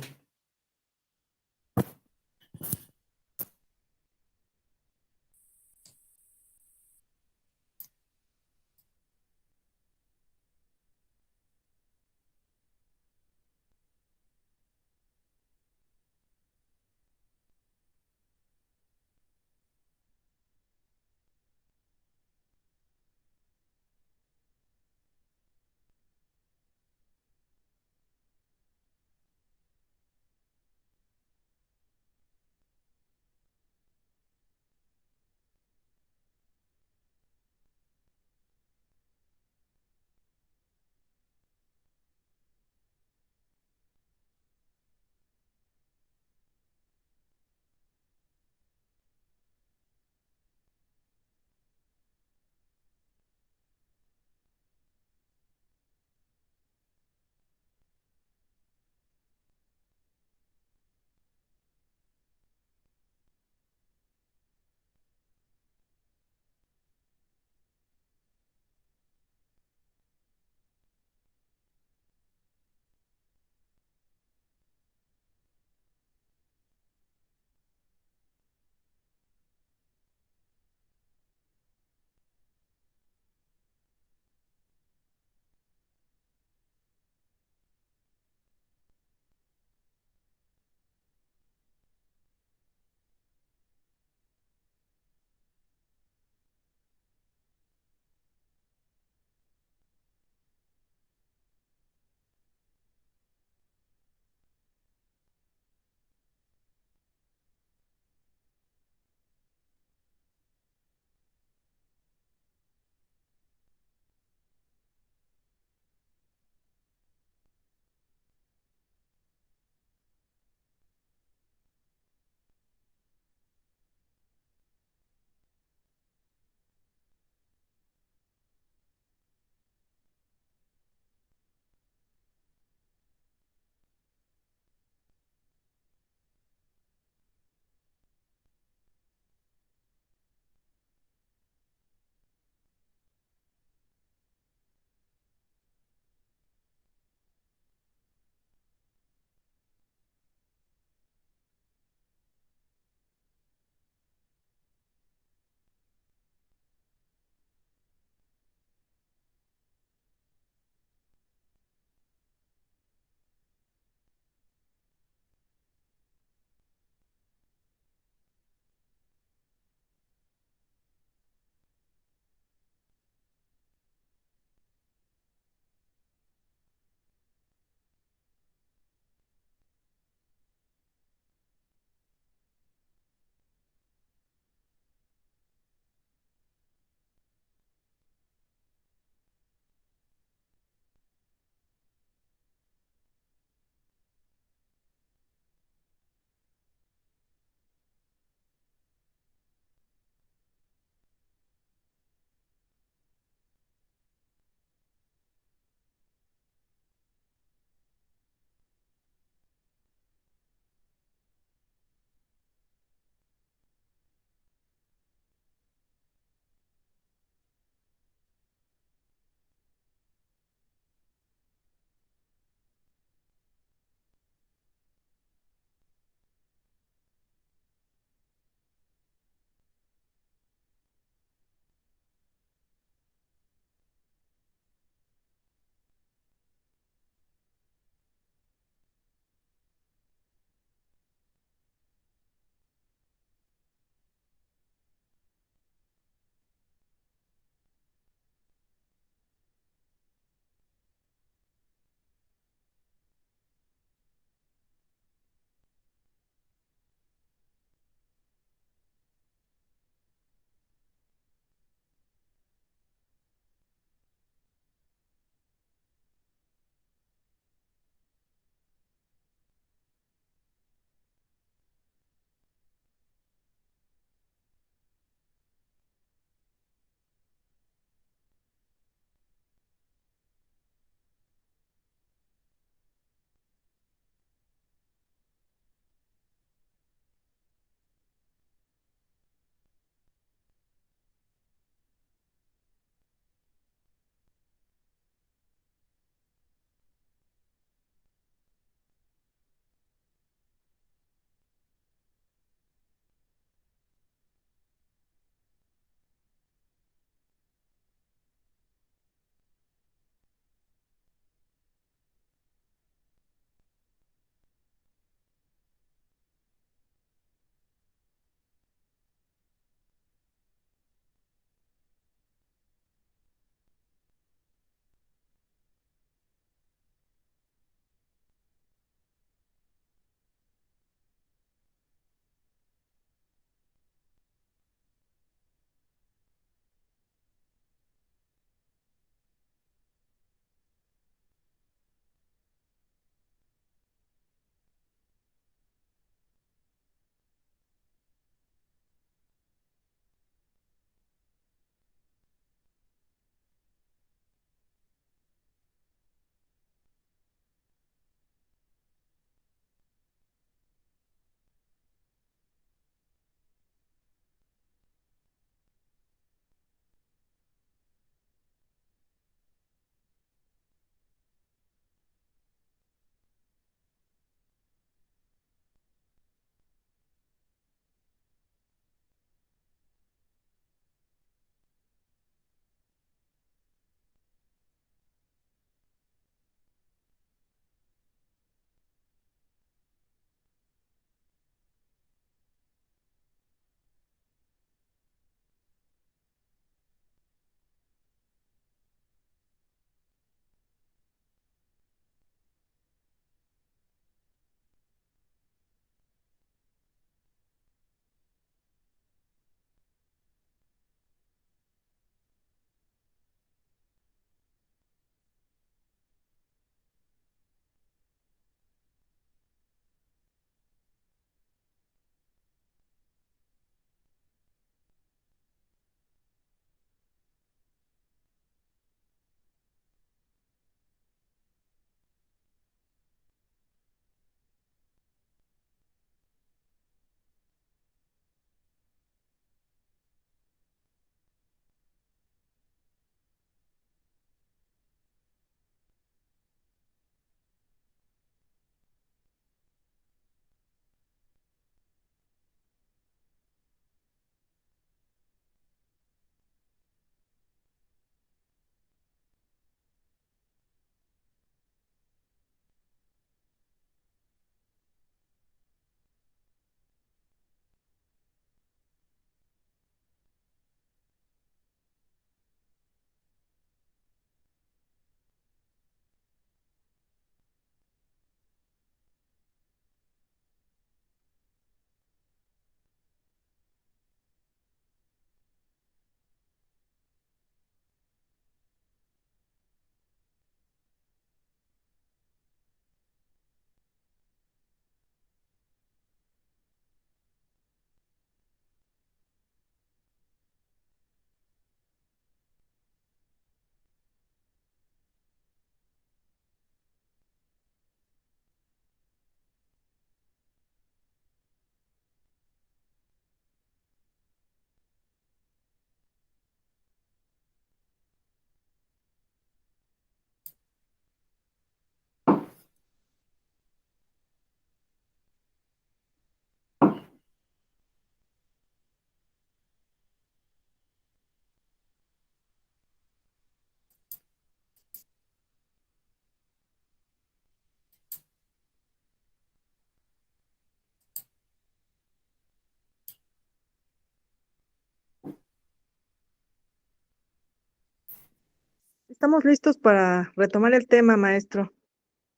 estamos listos para retomar el tema, maestro.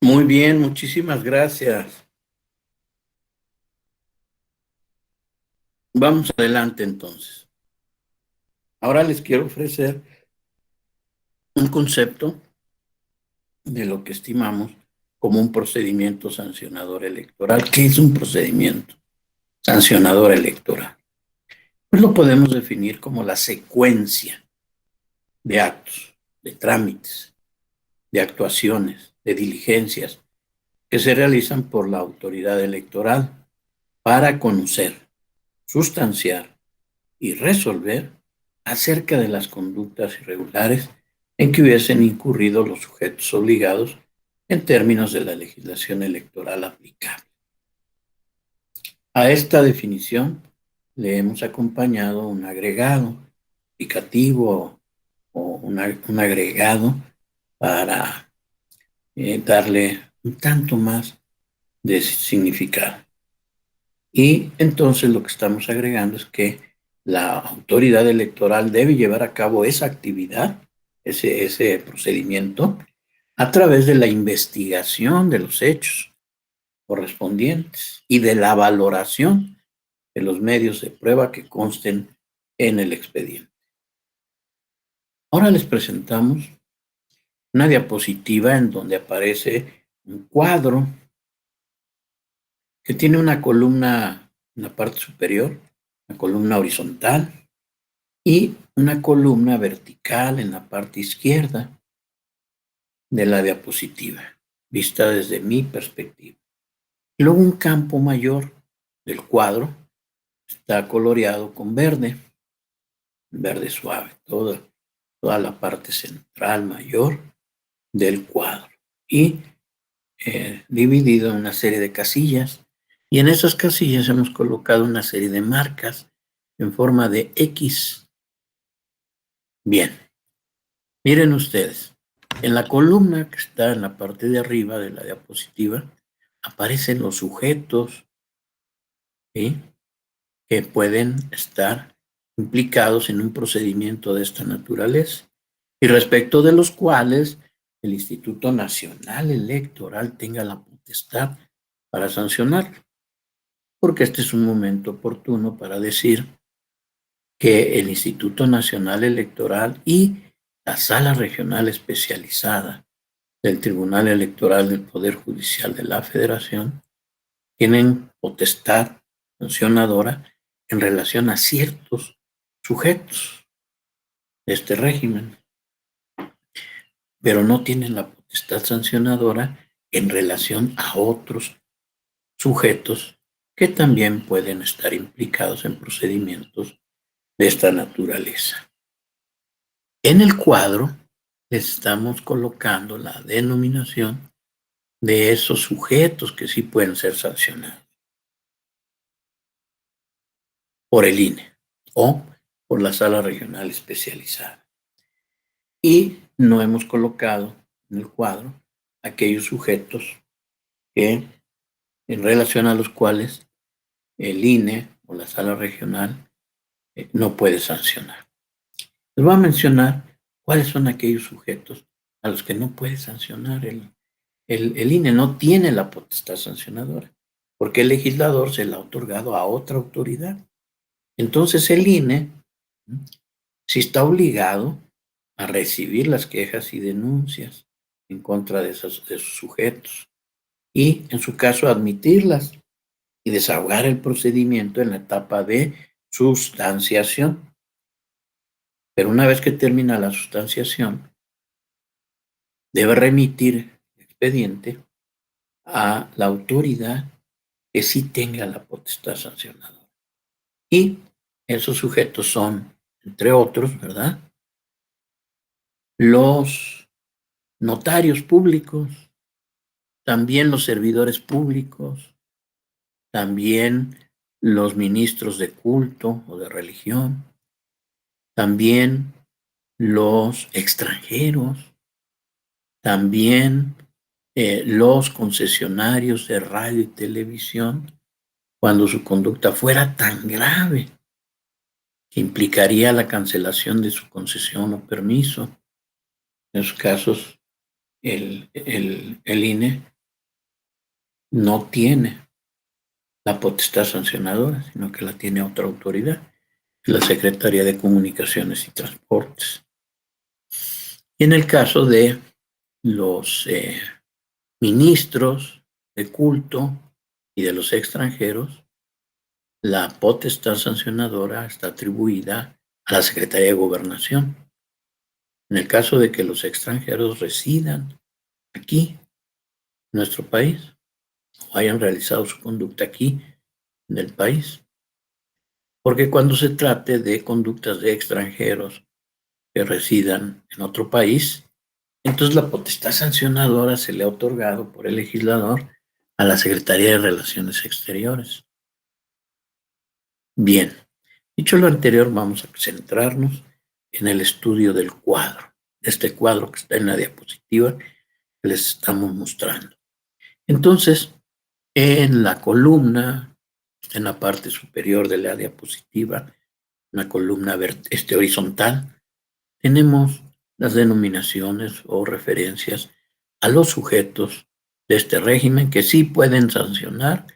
Muy bien, muchísimas gracias. Vamos adelante entonces. Ahora les quiero ofrecer un concepto de lo que estimamos como un procedimiento sancionador electoral. ¿Qué es un procedimiento sancionador electoral? Pues lo podemos definir como la secuencia de actos, de trámites, de actuaciones, de diligencias que se realizan por la autoridad electoral para conocer, sustanciar y resolver acerca de las conductas irregulares en que hubiesen incurrido los sujetos obligados en términos de la legislación electoral aplicable. A esta definición le hemos acompañado un agregado indicativo o un agregado para darle un tanto más de significado. Y entonces lo que estamos agregando es que la autoridad electoral debe llevar a cabo esa actividad, ese procedimiento, a través de la investigación de los hechos correspondientes y de la valoración de los medios de prueba que consten en el expediente. Ahora les presentamos una diapositiva en donde aparece un cuadro que tiene una columna en la parte superior, una columna horizontal y una columna vertical en la parte izquierda de la diapositiva, vista desde mi perspectiva. Luego un campo mayor del cuadro está coloreado con verde suave, toda la parte central mayor del cuadro y dividido en una serie de casillas. Y en esas casillas hemos colocado una serie de marcas en forma de X. Bien, miren ustedes, en la columna que está en la parte de arriba de la diapositiva aparecen los sujetos, ¿sí?, que pueden estar implicados en un procedimiento de esta naturaleza y respecto de los cuales el Instituto Nacional Electoral tenga la potestad para sancionarlo. Porque este es un momento oportuno para decir que el Instituto Nacional Electoral y la Sala Regional Especializada del Tribunal Electoral del Poder Judicial de la Federación tienen potestad sancionadora en relación a ciertos sujetos de este régimen, pero no tienen la potestad sancionadora en relación a otros sujetos que también pueden estar implicados en procedimientos de esta naturaleza. En el cuadro les estamos colocando la denominación de esos sujetos que sí pueden ser sancionados por el INE o por la Sala Regional Especializada. Y no hemos colocado en el cuadro aquellos sujetos que, en relación a los cuales el INE o la Sala Regional no puede sancionar. Les voy a mencionar cuáles son aquellos sujetos a los que no puede sancionar el INE. No tiene la potestad sancionadora, porque el legislador se la ha otorgado a otra autoridad. Entonces el INE sí está obligado a recibir las quejas y denuncias en contra de esos sujetos y, en su caso, admitirlas y desahogar el procedimiento en la etapa de sustanciación. Pero una vez que termina la sustanciación, debe remitir el expediente a la autoridad que sí tenga la potestad sancionadora. Y esos sujetos son, entre otros, ¿verdad?, los notarios públicos, también los servidores públicos, también los ministros de culto o de religión, también los extranjeros, también los concesionarios de radio y televisión, cuando su conducta fuera tan grave que implicaría la cancelación de su concesión o permiso, En esos casos, el INE no tiene la potestad sancionadora, sino que la tiene otra autoridad, la Secretaría de Comunicaciones y Transportes. Y en el caso de los ministros de culto y de los extranjeros, la potestad sancionadora está atribuida a la Secretaría de Gobernación. En el caso de que los extranjeros residan aquí, en nuestro país, o hayan realizado su conducta aquí, en el país. Porque cuando se trate de conductas de extranjeros que residan en otro país, entonces la potestad sancionadora se le ha otorgado por el legislador a la Secretaría de Relaciones Exteriores. Bien, dicho lo anterior, vamos a centrarnos en el estudio del cuadro, este cuadro que está en la diapositiva que les estamos mostrando. Entonces, en la columna, en la parte superior de la diapositiva, una columna horizontal, tenemos las denominaciones o referencias a los sujetos de este régimen que sí pueden sancionar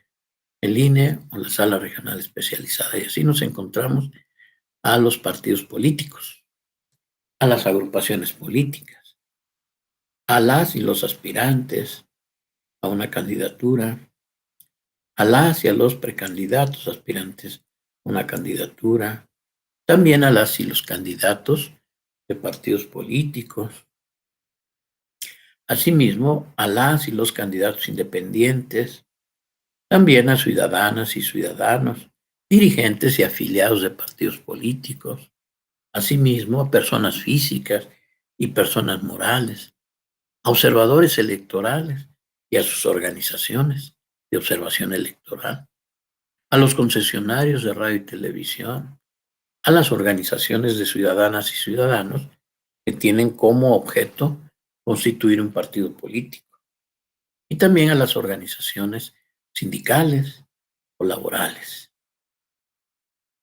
el INE o la Sala Regional Especializada. Y así nos encontramos a los partidos políticos, a las agrupaciones políticas, a las y los aspirantes a una candidatura, a las y a los precandidatos aspirantes a una candidatura, también a las y los candidatos de partidos políticos, asimismo a las y los candidatos independientes, también a ciudadanas y ciudadanos, dirigentes y afiliados de partidos políticos, asimismo a personas físicas y personas morales, a observadores electorales y a sus organizaciones de observación electoral, a los concesionarios de radio y televisión, a las organizaciones de ciudadanas y ciudadanos que tienen como objeto constituir un partido político, y también a las organizaciones sindicales o laborales.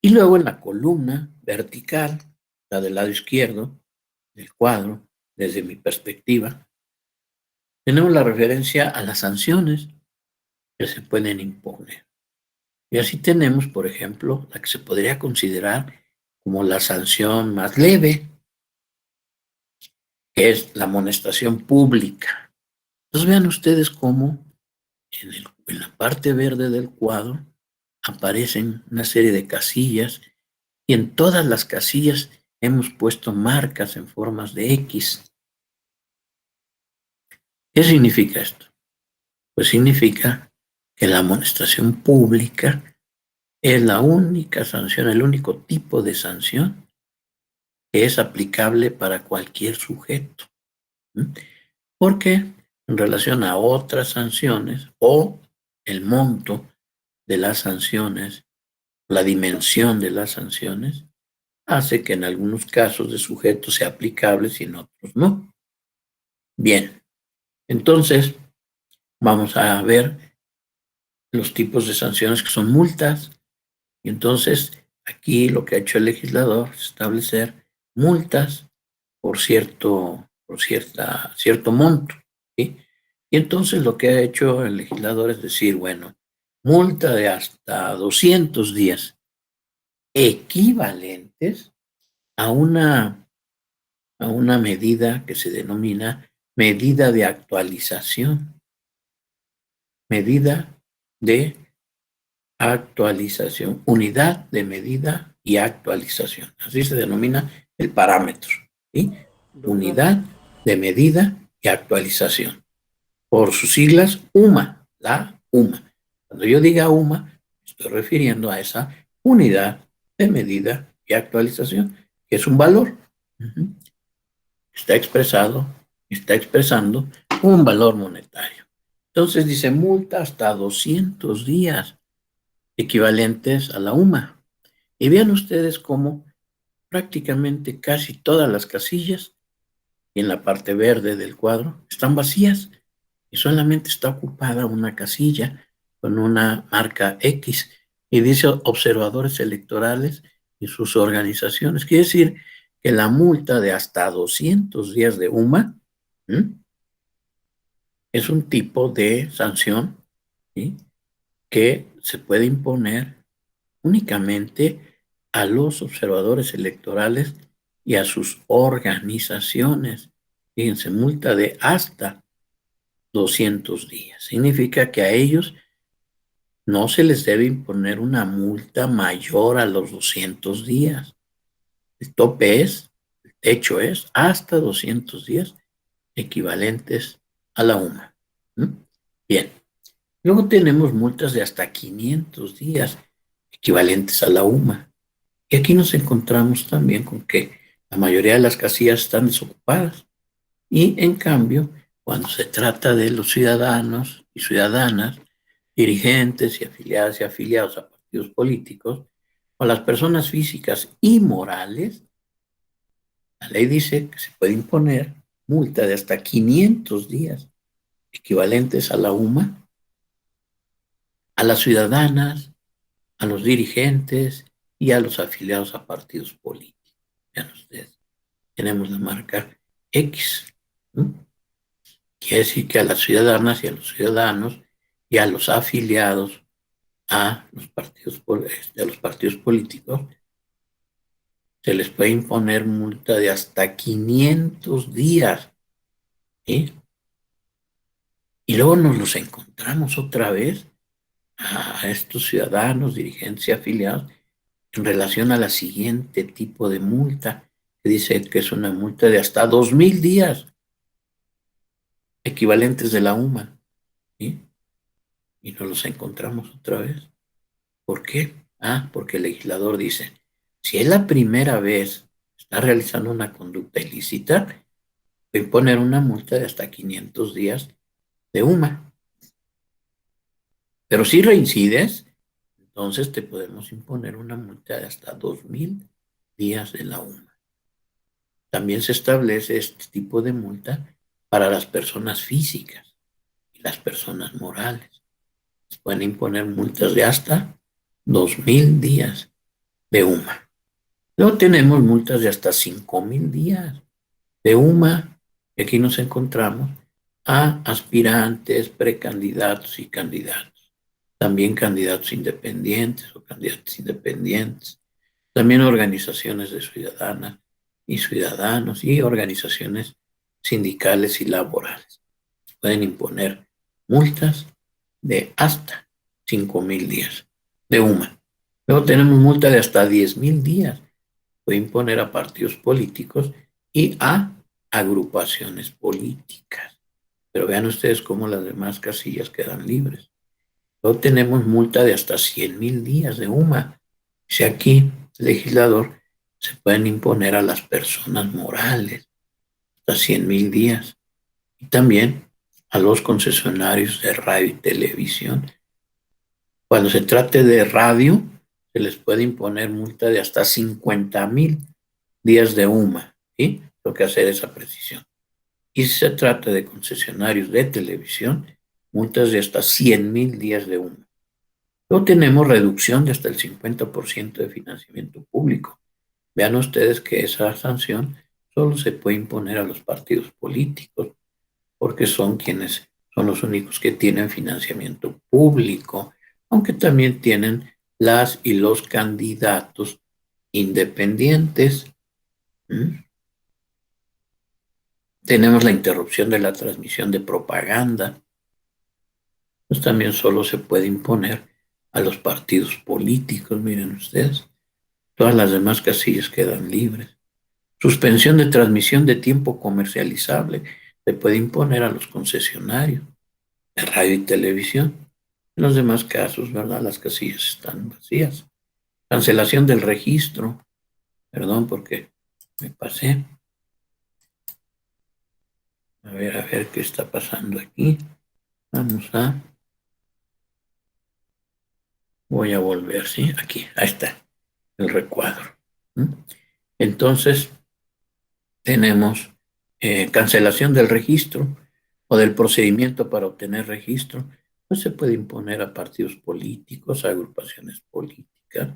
Y luego en la columna vertical, la del lado izquierdo del cuadro, desde mi perspectiva, tenemos la referencia a las sanciones que se pueden imponer. Y así tenemos, por ejemplo, la que se podría considerar como la sanción más leve, que es la amonestación pública. Entonces vean ustedes cómo en la parte verde del cuadro aparecen una serie de casillas y en todas las casillas hemos puesto marcas en formas de X. ¿Qué significa esto? Pues significa que la amonestación pública es la única sanción, el único tipo de sanción que es aplicable para cualquier sujeto. Porque en relación a otras sanciones o el monto de las sanciones, la dimensión de las sanciones, hace que en algunos casos de sujetos sea aplicable y en otros no. Bien, entonces vamos a ver los tipos de sanciones que son multas. Y entonces aquí lo que ha hecho el legislador es establecer multas por cierto monto, ¿sí? Y entonces lo que ha hecho el legislador es decir, bueno, multa de hasta 200 días equivalentes a una medida que se denomina medida de actualización. Medida de actualización, unidad de medida y actualización. Así se denomina el parámetro, ¿sí? Unidad de medida y actualización. Por sus siglas, UMA, la UMA. Cuando yo diga UMA, estoy refiriendo a esa unidad de medida y actualización, que es un valor. Está expresando un valor monetario. Entonces dice multa hasta 200 días equivalentes a la UMA. Y vean ustedes cómo prácticamente casi todas las casillas y en la parte verde del cuadro están vacías y solamente está ocupada una casilla con una marca X y dice observadores electorales y sus organizaciones. Quiere decir que la multa de hasta 200 días de UMA es un tipo de sanción, ¿sí?, que se puede imponer únicamente a los observadores electorales y a sus organizaciones. Fíjense, multa de hasta 200 días. Significa que a ellos no se les debe imponer una multa mayor a los 200 días. El tope el techo es hasta 200 días equivalentes a la UMA. Bien. Luego tenemos multas de hasta 500 días equivalentes a la UMA. Y aquí nos encontramos también con que la mayoría de las casillas están desocupadas. Y en cambio, cuando se trata de los ciudadanos y ciudadanas, dirigentes y afiliados a partidos políticos, o las personas físicas y morales, la ley dice que se puede imponer multa de hasta 500 días equivalentes a la UMA a las ciudadanas, a los dirigentes y a los afiliados a partidos políticos. Vean ustedes, tenemos la marca X, ¿no? Quiere decir que a las ciudadanas y a los ciudadanos y a los afiliados a los partidos políticos se les puede imponer multa de hasta 500 días, ¿sí? Y luego nos los encontramos otra vez a estos ciudadanos, dirigentes y afiliados en relación a la siguiente tipo de multa, que dice que es una multa de hasta 2,000 días equivalentes de la UMA, ¿sí? Y nos los encontramos otra vez. ¿Por qué? Porque el legislador dice, si es la primera vez que está realizando una conducta ilícita, puede imponer una multa de hasta 500 días de UMA. Pero si reincides, entonces te podemos imponer una multa de hasta 2,000 días de la UMA. También se establece este tipo de multa para las personas físicas y las personas morales. Se pueden imponer multas de hasta 2,000 días de UMA. Luego tenemos multas de hasta 5,000 días de UMA. Y aquí nos encontramos a aspirantes, precandidatos y candidatos. También candidatos independientes o candidatos independientes. También organizaciones de ciudadanas y ciudadanos y organizaciones sindicales y laborales. Pueden imponer multas de hasta 5,000 días de UMA. Luego tenemos multa de hasta 10,000 días. Puede imponer a partidos políticos y a agrupaciones políticas. Pero vean ustedes cómo las demás casillas quedan libres. Luego tenemos multa de hasta 100,000 días de UMA. Si aquí el legislador se pueden imponer a las personas morales hasta 100,000 días. Y también a los concesionarios de radio y televisión. Cuando se trate de radio, se les puede imponer multa de hasta 50,000 días de UMA, ¿sí? Tengo que hacer esa precisión. Y si se trata de concesionarios de televisión, multas de hasta 100,000 días de UMA. Luego tenemos reducción de hasta el 50% de financiamiento público. Vean ustedes que esa sanción solo se puede imponer a los partidos políticos, porque son los únicos que tienen financiamiento público, aunque también tienen las y los candidatos independientes. Tenemos la interrupción de la transmisión de propaganda. Pues también solo se puede imponer a los partidos políticos, miren ustedes. Todas las demás casillas quedan libres. Suspensión de transmisión de tiempo comercializable se puede imponer a los concesionarios de radio y televisión. En los demás casos, ¿verdad? Las casillas están vacías. Cancelación del registro. Perdón porque me pasé. A ver qué está pasando aquí. Voy a volver, ¿sí? Aquí, ahí está el recuadro. Entonces, tenemos cancelación del registro o del procedimiento para obtener registro. Pues se puede imponer a partidos políticos, a agrupaciones políticas,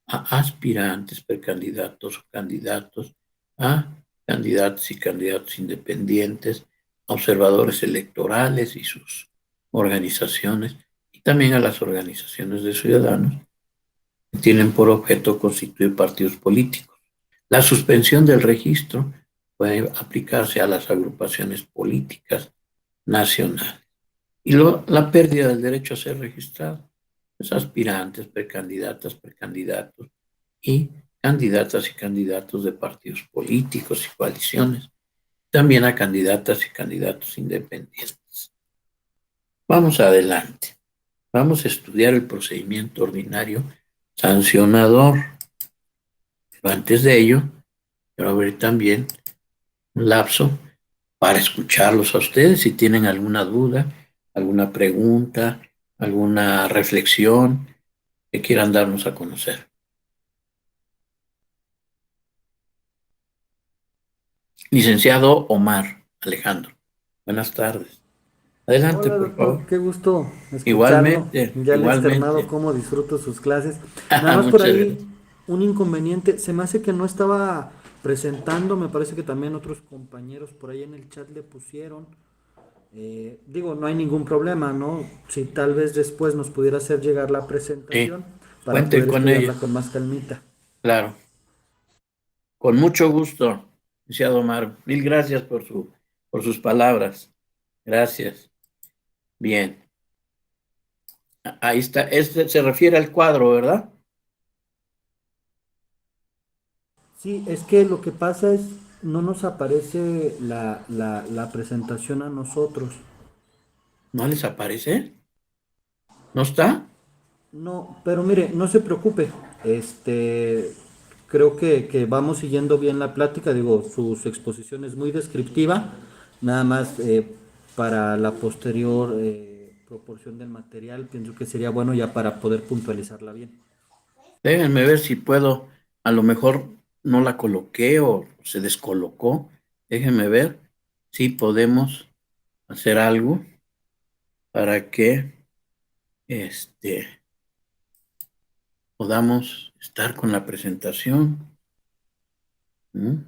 a aspirantes, precandidatos o candidatos, a candidatos y candidatos independientes, a observadores electorales y sus organizaciones, y también a las organizaciones de ciudadanos que tienen por objeto constituir partidos políticos. La suspensión del registro puede aplicarse a las agrupaciones políticas nacionales. Y la pérdida del derecho a ser registrado, los aspirantes, precandidatas, precandidatos y candidatas y candidatos de partidos políticos y coaliciones, también a candidatas y candidatos independientes. Vamos adelante. Vamos a estudiar el procedimiento ordinario sancionador. Pero antes de ello, quiero abrir también un lapso para escucharlos a ustedes si tienen alguna duda, alguna pregunta, alguna reflexión que quieran darnos a conocer. Licenciado Omar Alejandro, buenas tardes. Adelante, Hola por favor. doctor, qué gusto escucharlo. Igualmente, Ya le he externado igualmente. cómo disfruto sus clases. Nada más por Muchas ahí gracias. un inconveniente. Se me hace que no estaba presentando. Me parece que también otros compañeros por ahí en el chat le pusieron. Digo, no hay ningún problema, ¿no? Si tal vez después nos pudiera hacer llegar la Sí, presentación para cuenten poder con ello, estudiarla con más calmita. claro. Con mucho gusto, licenciado Omar. Mil gracias por sus palabras. Gracias. Bien. Ahí está. Este se refiere al cuadro, ¿verdad? Sí, es que lo que pasa es, no nos aparece la presentación a nosotros. ¿No les aparece? ¿No está? No, pero mire, no se preocupe. Creo que vamos siguiendo bien la plática. Digo, su exposición es muy descriptiva. Nada más para la posterior proporción del material, pienso que sería bueno ya para poder puntualizarla bien. Déjenme ver si puedo. A lo mejor no la coloqué o se descolocó. Déjenme ver si podemos hacer algo para que podamos estar con la presentación. ¿Mm?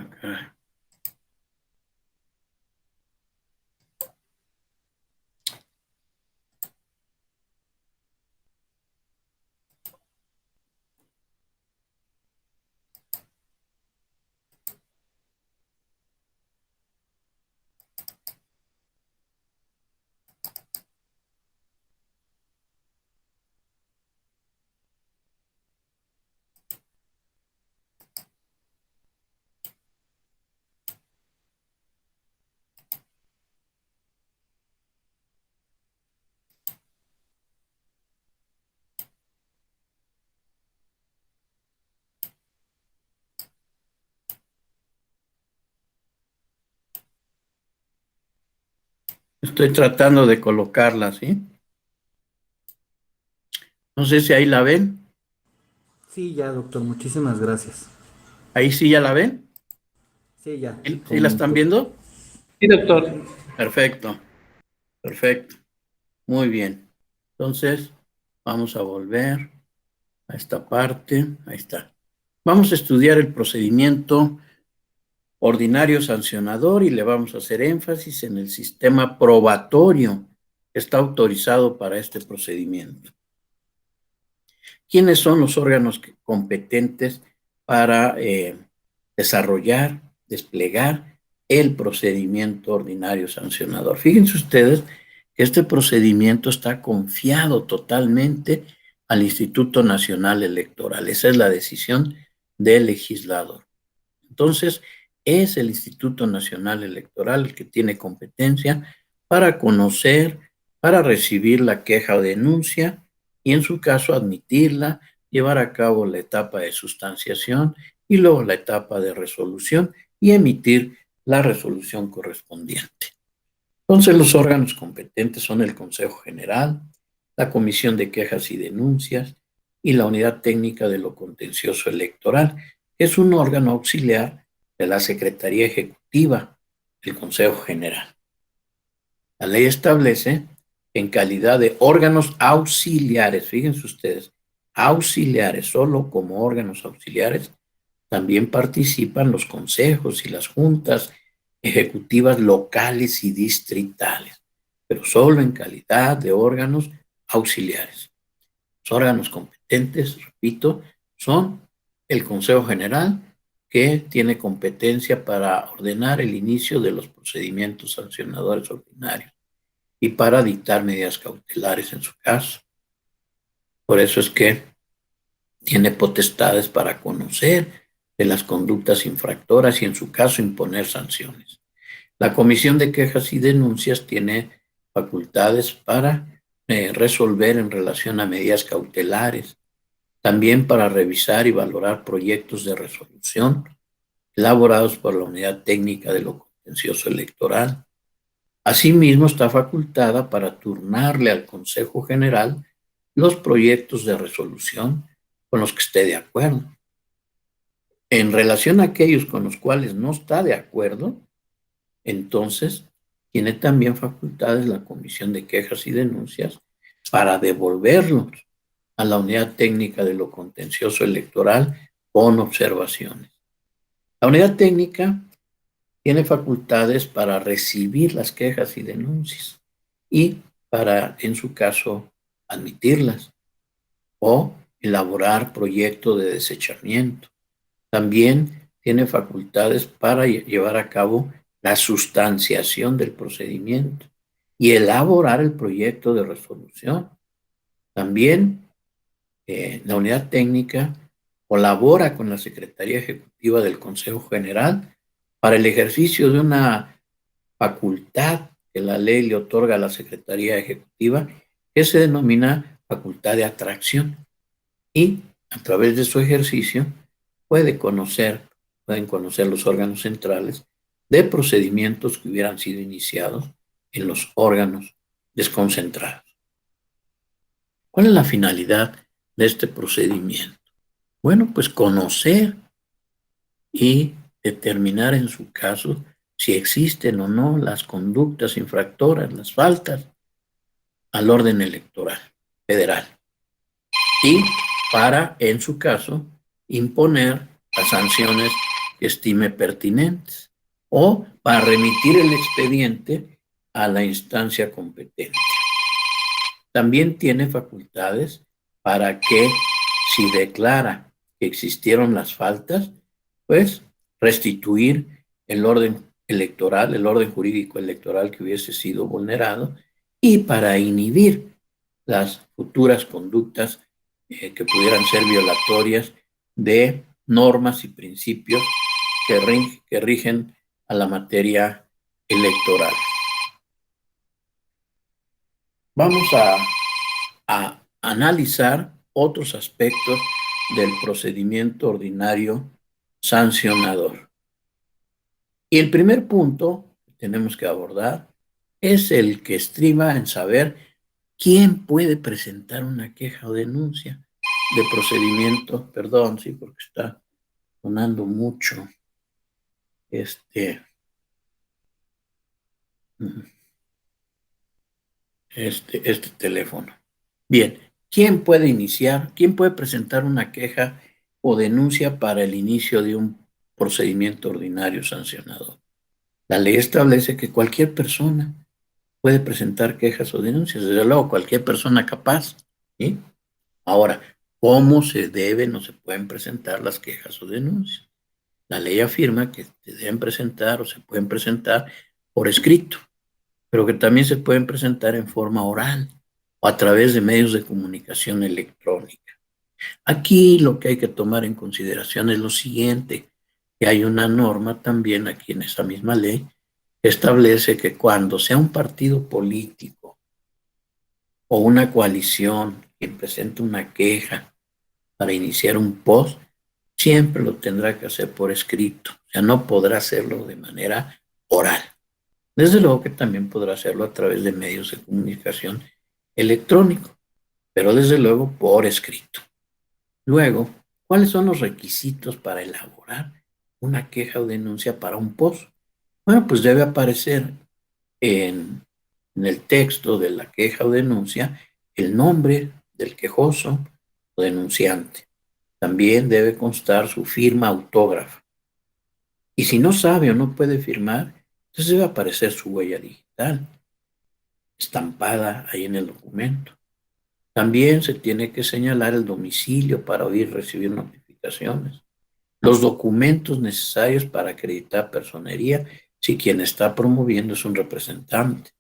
Acá. Estoy tratando de colocarla, ¿sí? No sé si ahí la ven. Sí, ya, doctor, muchísimas gracias. Ahí sí ya la ven. Sí, ya, ¿Sí la están viendo? Sí, doctor. Perfecto, perfecto. Muy bien. Entonces, vamos a volver a esta parte. Ahí está. Vamos a estudiar el procedimiento ordinario sancionador y le vamos a hacer énfasis en el sistema probatorio que está autorizado para este procedimiento. ¿Quiénes son los órganos competentes para desarrollar, desplegar el procedimiento ordinario sancionador? Fíjense ustedes que este procedimiento está confiado totalmente al Instituto Nacional Electoral. Esa es la decisión del legislador. Entonces, es el Instituto Nacional Electoral el que tiene competencia para conocer, para recibir la queja o denuncia y en su caso admitirla, llevar a cabo la etapa de sustanciación y luego la etapa de resolución y emitir la resolución correspondiente. Entonces, los órganos competentes son el Consejo General, la Comisión de Quejas y Denuncias y la Unidad Técnica de lo Contencioso Electoral, que es un órgano auxiliar de la Secretaría Ejecutiva del Consejo General. La ley establece que en calidad de órganos auxiliares, fíjense ustedes, auxiliares, solo como órganos auxiliares, también participan los consejos y las juntas ejecutivas locales y distritales, pero solo en calidad de órganos auxiliares. Los órganos competentes, repito, son el Consejo General, que tiene competencia para ordenar el inicio de los procedimientos sancionadores ordinarios y para dictar medidas cautelares en su caso. Por eso es que tiene potestades para conocer de las conductas infractoras y en su caso imponer sanciones. La Comisión de Quejas y Denuncias tiene facultades para resolver en relación a medidas cautelares, también para revisar y valorar proyectos de resolución elaborados por la Unidad Técnica de lo Contencioso Electoral. Asimismo, está facultada para turnarle al Consejo General los proyectos de resolución con los que esté de acuerdo. En relación a aquellos con los cuales no está de acuerdo, entonces tiene también facultades la Comisión de Quejas y Denuncias para devolverlos a la Unidad Técnica de lo Contencioso Electoral con observaciones. La Unidad Técnica tiene facultades para recibir las quejas y denuncias y para, en su caso, admitirlas o elaborar proyecto de desechamiento. También tiene facultades para llevar a cabo la sustanciación del procedimiento y elaborar el proyecto de resolución. También la Unidad Técnica colabora con la Secretaría Ejecutiva del Consejo General para el ejercicio de una facultad que la ley le otorga a la Secretaría Ejecutiva, que se denomina facultad de atracción. Y a través de su ejercicio pueden conocer los órganos centrales de procedimientos que hubieran sido iniciados en los órganos desconcentrados. ¿Cuál es la finalidad de este procedimiento? Bueno, pues conocer y determinar en su caso si existen o no las conductas infractoras, las faltas al orden electoral federal. Y para, en su caso, imponer las sanciones que estime pertinentes o para remitir el expediente a la instancia competente. También tiene facultades para que, si declara que existieron las faltas, pues restituir el orden electoral, el orden jurídico electoral que hubiese sido vulnerado y para inhibir las futuras conductas que pudieran ser violatorias de normas y principios que rigen a la materia electoral. Vamos a analizar otros aspectos del procedimiento ordinario sancionador. Y el primer punto que tenemos que abordar es el que estriba en saber quién puede presentar una queja o denuncia de procedimiento. Perdón, sí, porque está sonando mucho este teléfono. Bien, ¿quién puede presentar una queja o denuncia para el inicio de un procedimiento ordinario sancionador? La ley establece que cualquier persona puede presentar quejas o denuncias, desde luego cualquier persona capaz, ¿sí? Ahora, ¿cómo se deben o se pueden presentar las quejas o denuncias? La ley afirma que se deben presentar o se pueden presentar por escrito, pero que también se pueden presentar en forma oral o a través de medios de comunicación electrónica. Aquí lo que hay que tomar en consideración es lo siguiente, que hay una norma también aquí en esta misma ley que establece que cuando sea un partido político o una coalición quien presente una queja para iniciar un post, siempre lo tendrá que hacer por escrito. O sea, no podrá hacerlo de manera oral. Desde luego que también podrá hacerlo a través de medios de comunicación electrónico, pero desde luego por escrito. Luego, ¿cuáles son los requisitos para elaborar una queja o denuncia para un post? Bueno, pues debe aparecer en el texto de la queja o denuncia el nombre del quejoso o denunciante. También debe constar su firma autógrafa. Y si no sabe o no puede firmar, entonces debe aparecer su huella digital, estampada ahí en el documento. También se tiene que señalar el domicilio para oír y recibir notificaciones, los documentos necesarios para acreditar personería si quien está promoviendo es un representante.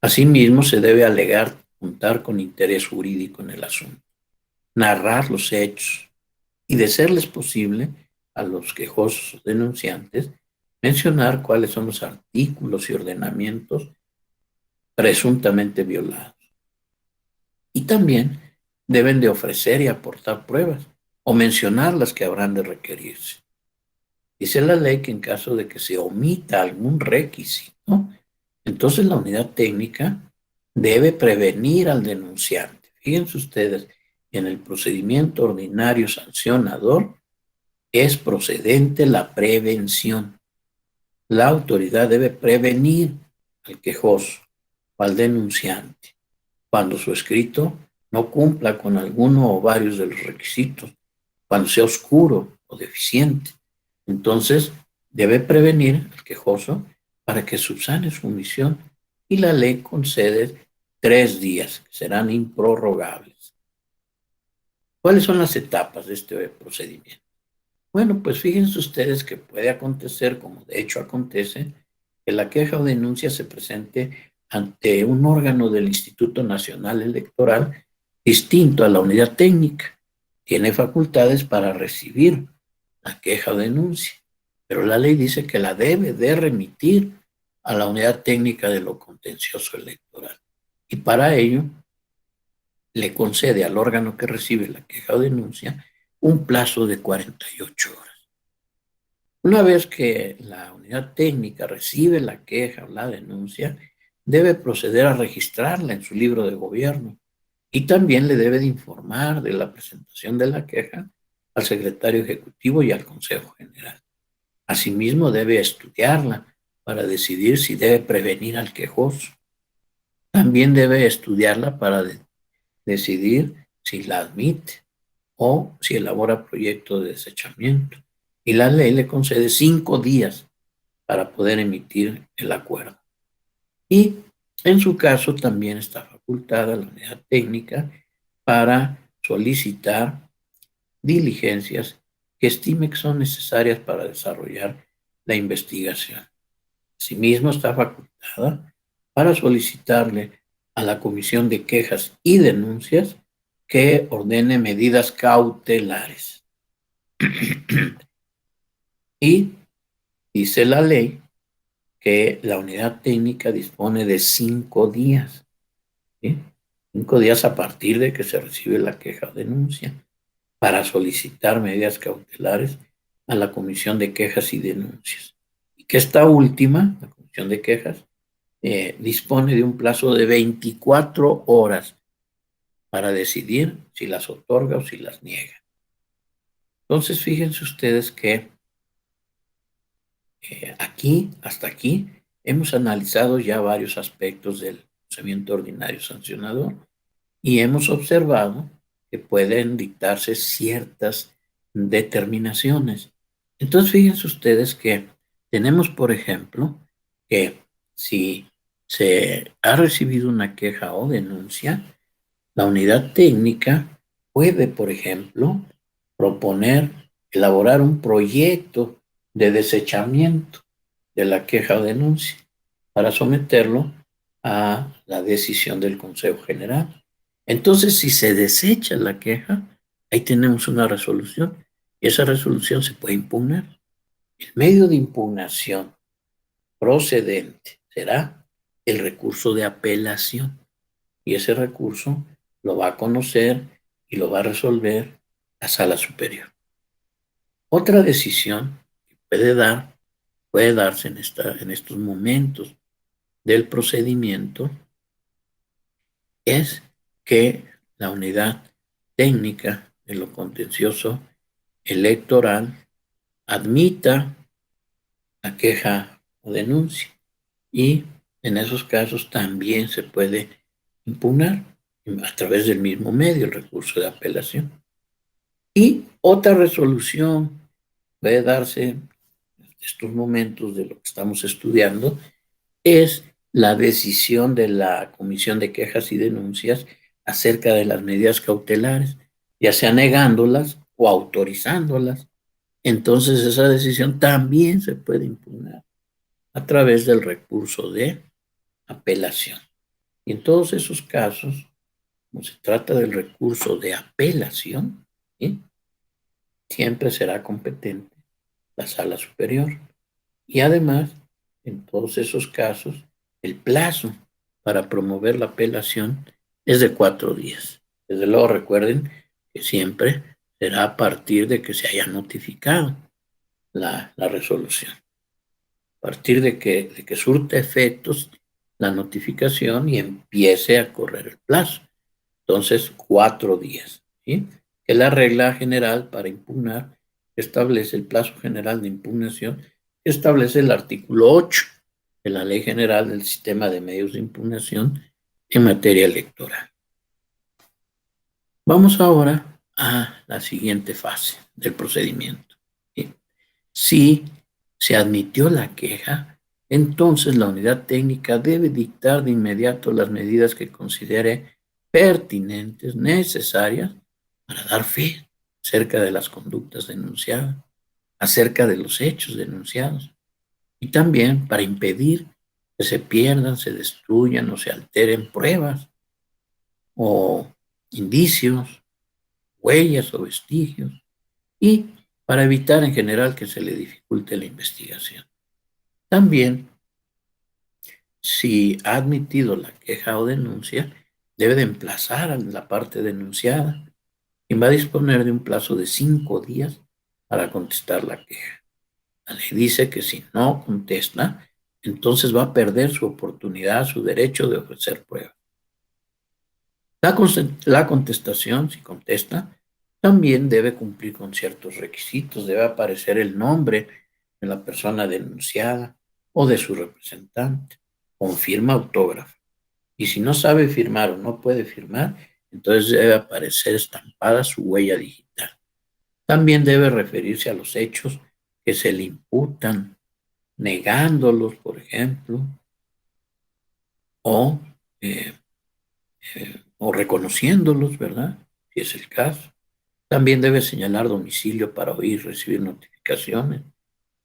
Asimismo, se debe alegar contar con interés jurídico en el asunto, narrar los hechos y, de serles posible, a los quejosos denunciantes, mencionar cuáles son los artículos y ordenamientos presuntamente violados. Y también deben de ofrecer y aportar pruebas o mencionar las que habrán de requerirse. Dice la ley que en caso de que se omita algún requisito, entonces la unidad técnica debe prevenir al denunciante. Fíjense ustedes, en el procedimiento ordinario sancionador es procedente la prevención. La autoridad debe prevenir al quejoso o al denunciante cuando su escrito no cumpla con alguno o varios de los requisitos, cuando sea oscuro o deficiente. Entonces, debe prevenir al quejoso para que subsane su omisión, y la ley concede 3 días, que serán improrrogables. ¿Cuáles son las etapas de este procedimiento? Bueno, pues fíjense ustedes que puede acontecer, como de hecho acontece, que la queja o denuncia se presente ante un órgano del Instituto Nacional Electoral distinto a la unidad técnica. Tiene facultades para recibir la queja o denuncia, pero la ley dice que la debe de remitir a la unidad técnica de lo contencioso electoral. Y para ello le concede al órgano que recibe la queja o denuncia un plazo de 48 horas. Una vez que la unidad técnica recibe la queja o la denuncia, debe proceder a registrarla en su libro de gobierno y también le debe de informar de la presentación de la queja al secretario ejecutivo y al Consejo General. Asimismo, debe estudiarla para decidir si debe prevenir al quejoso. También debe estudiarla para decidir si la admite o si elabora proyecto de desechamiento. Y la ley le concede 5 días para poder emitir el acuerdo. Y en su caso también está facultada la unidad técnica para solicitar diligencias que estime que son necesarias para desarrollar la investigación. Asimismo, está facultada para solicitarle a la Comisión de Quejas y Denuncias que ordene medidas cautelares. Y dice la ley que la unidad técnica dispone de 5 días, ¿sí? 5 días a partir de que se recibe la queja o denuncia para solicitar medidas cautelares a la Comisión de Quejas y Denuncias. Y que esta última, la Comisión de Quejas, dispone de un plazo de 24 horas para decidir si las otorga o si las niega. Entonces, fíjense ustedes que hasta aquí, hemos analizado ya varios aspectos del procedimiento ordinario sancionador y hemos observado que pueden dictarse ciertas determinaciones. Entonces, fíjense ustedes que tenemos, por ejemplo, que si se ha recibido una queja o denuncia, la unidad técnica puede, por ejemplo, proponer elaborar un proyecto de desechamiento de la queja o denuncia para someterlo a la decisión del Consejo General. Entonces, si se desecha la queja, ahí tenemos una resolución y esa resolución se puede impugnar. El medio de impugnación procedente será el recurso de apelación y ese recurso lo va a conocer y lo va a resolver la sala superior. Otra decisión que puede darse en estos momentos del procedimiento es que la unidad técnica de lo contencioso electoral admita la queja o denuncia, y en esos casos también se puede impugnar a través del mismo medio, el recurso de apelación. Y otra resolución puede darse en estos momentos de lo que estamos estudiando, es la decisión de la Comisión de Quejas y Denuncias acerca de las medidas cautelares, ya sea negándolas o autorizándolas. Entonces esa decisión también se puede impugnar a través del recurso de apelación. Y en todos esos casos, como se trata del recurso de apelación, ¿sí?, siempre será competente la sala superior. Y además, en todos esos casos, el plazo para promover la apelación es de 4 días. Desde luego recuerden que siempre será a partir de que se haya notificado la resolución. A partir de que surta efectos la notificación y empiece a correr el plazo. Entonces, 4 días, ¿sí? Que la regla general para impugnar establece el plazo general de impugnación, establece el artículo 8 de la Ley General del Sistema de Medios de Impugnación en materia electoral. Vamos ahora a la siguiente fase del procedimiento, ¿sí? Si se admitió la queja, entonces la unidad técnica debe dictar de inmediato las medidas que considere pertinentes, necesarias, para dar fe acerca de las conductas denunciadas, acerca de los hechos denunciados, y también para impedir que se pierdan, se destruyan o se alteren pruebas o indicios, huellas o vestigios, y para evitar en general que se le dificulte la investigación. También, si ha admitido la queja o denuncia, debe de emplazar a la parte denunciada, quien va a disponer de un plazo de 5 días para contestar la queja. La ley dice que si no contesta, entonces va a perder su oportunidad, su derecho de ofrecer pruebas. La contestación, si contesta, también debe cumplir con ciertos requisitos. Debe aparecer el nombre de la persona denunciada o de su representante, con firma autógrafa. Y si no sabe firmar o no puede firmar, entonces debe aparecer estampada su huella digital. También debe referirse a los hechos que se le imputan, negándolos, por ejemplo, o reconociéndolos, ¿verdad? Si es el caso. También debe señalar domicilio para oír y recibir notificaciones,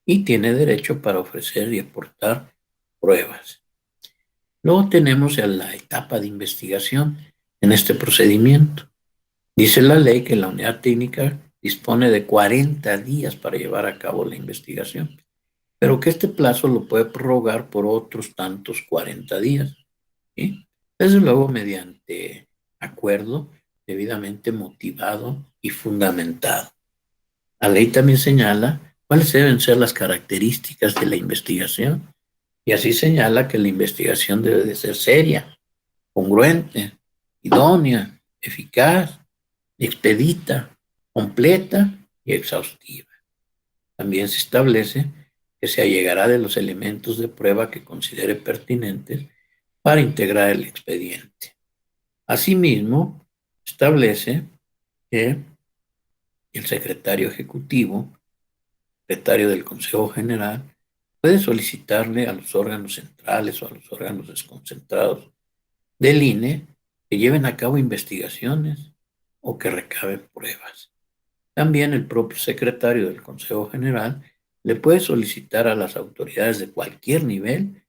y tiene derecho para ofrecer y aportar pruebas. Luego tenemos la etapa de investigación en este procedimiento. Dice la ley que la unidad técnica dispone de 40 días para llevar a cabo la investigación, pero que este plazo lo puede prorrogar por otros tantos 40 días, ¿sí? Desde luego mediante acuerdo debidamente motivado y fundamentado. La ley también señala cuáles deben ser las características de la investigación, y así señala que la investigación debe de ser seria, congruente, idónea, eficaz, expedita, completa y exhaustiva. También se establece que se allegará de los elementos de prueba que considere pertinentes para integrar el expediente. Asimismo, establece que el secretario ejecutivo, secretario del Consejo General, puede solicitarle a los órganos centrales o a los órganos desconcentrados del INE que lleven a cabo investigaciones o que recaben pruebas. También el propio secretario del Consejo General le puede solicitar a las autoridades de cualquier nivel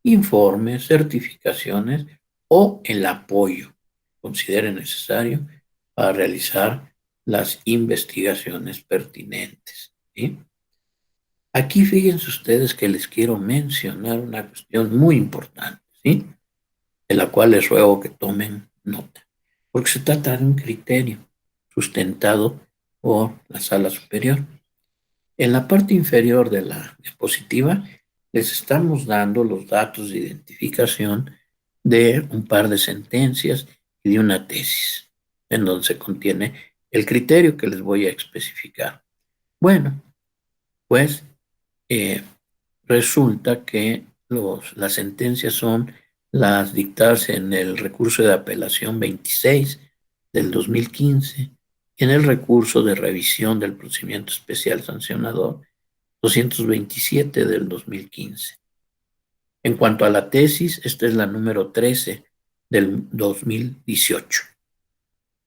informes, certificaciones o el apoyo que considere necesario para realizar las investigaciones pertinentes, ¿sí? Aquí fíjense ustedes que les quiero mencionar una cuestión muy importante, ¿sí?, de la cual les ruego que tomen nota, porque se trata de un criterio sustentado por la Sala Superior. En la parte inferior de la diapositiva les estamos dando los datos de identificación de un par de sentencias y de una tesis, en donde se contiene el criterio que les voy a especificar. Bueno, pues resulta que las sentencias son las dictadas en el recurso de apelación 26 del 2015, en el recurso de revisión del procedimiento especial sancionador 227 del 2015. En cuanto a la tesis, esta es la número 13 del 2018.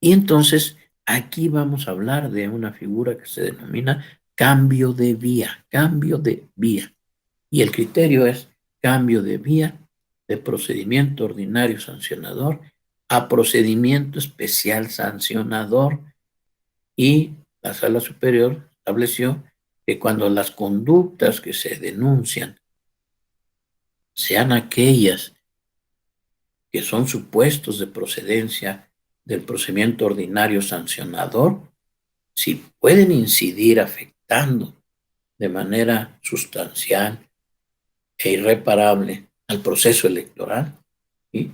Y entonces aquí vamos a hablar de una figura que se denomina cambio de vía, cambio de vía. Y el criterio es cambio de vía de procedimiento ordinario sancionador a procedimiento especial sancionador. Y la Sala Superior estableció que cuando las conductas que se denuncian sean aquellas que son supuestos de procedencia del procedimiento ordinario sancionador, si pueden incidir afectando de manera sustancial e irreparable al proceso electoral, ¿sí?,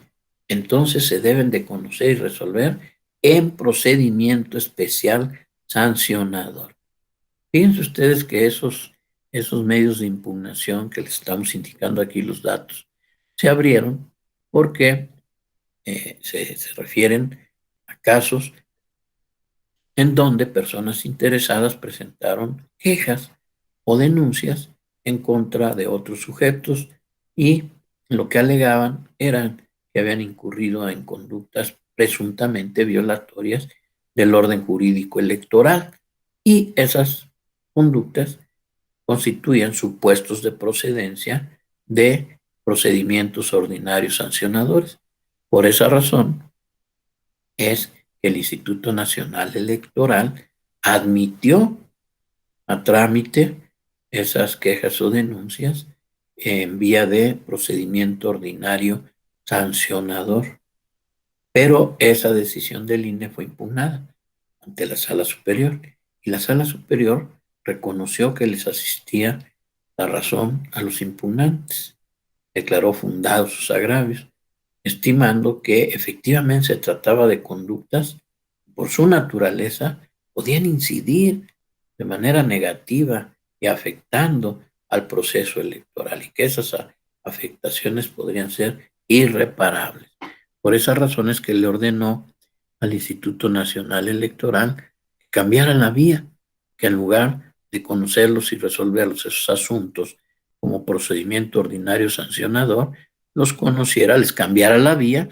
entonces se deben de conocer y resolver en procedimiento especial sancionador. Fíjense ustedes que esos medios de impugnación que les estamos indicando aquí los datos se abrieron porque se refieren a casos en donde personas interesadas presentaron quejas o denuncias en contra de otros sujetos y lo que alegaban eran que habían incurrido en conductas presuntamente violatorias del orden jurídico electoral, y esas conductas constituían supuestos de procedencia de procedimientos ordinarios sancionadores. Por esa razón es que el Instituto Nacional Electoral admitió a trámite esas quejas o denuncias en vía de procedimiento ordinario sancionador. Pero esa decisión del INE fue impugnada ante la Sala Superior, y la Sala Superior reconoció que les asistía la razón a los impugnantes, declaró fundados sus agravios, estimando que efectivamente se trataba de conductas por su naturaleza podían incidir de manera negativa y afectando al proceso electoral, y que esas afectaciones podrían ser irreparables. Por esas razones que le ordenó al Instituto Nacional Electoral que cambiara la vía, que en lugar de conocerlos y resolverlos esos asuntos como procedimiento ordinario sancionador, los conociera, les cambiara la vía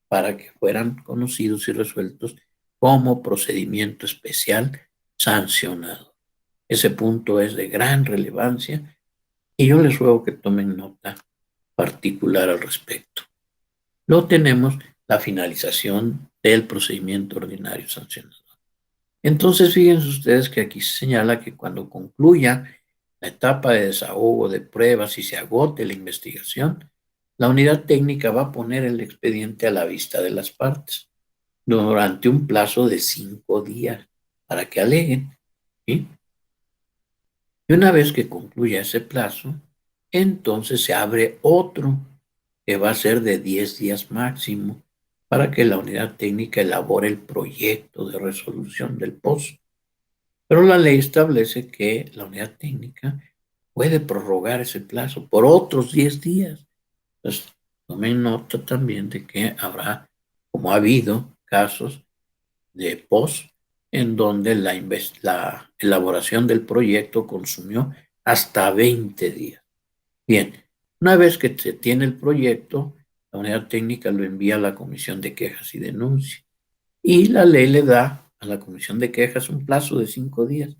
para que fueran conocidos y resueltos como procedimiento especial sancionador. Ese punto es de gran relevancia y yo les ruego que tomen nota particular al respecto. Luego tenemos la finalización del procedimiento ordinario sancionador. Entonces, fíjense ustedes que aquí se señala que cuando concluya la etapa de desahogo de pruebas y se agote la investigación, la unidad técnica va a poner el expediente a la vista de las partes durante un plazo de 5 días para que aleguen, ¿sí? Y una vez que concluya ese plazo, entonces se abre otro que va a ser de 10 días máximo para que la unidad técnica elabore el proyecto de resolución del POS. Pero la ley establece que la unidad técnica puede prorrogar ese plazo por otros 10 días. Entonces, tomen nota también de que habrá, como ha habido casos de POS, en donde la elaboración del proyecto consumió hasta 20 días. Bien, una vez que se tiene el proyecto, la unidad técnica lo envía a la Comisión de Quejas y Denuncias, y la ley le da a la Comisión de Quejas un plazo de 5 días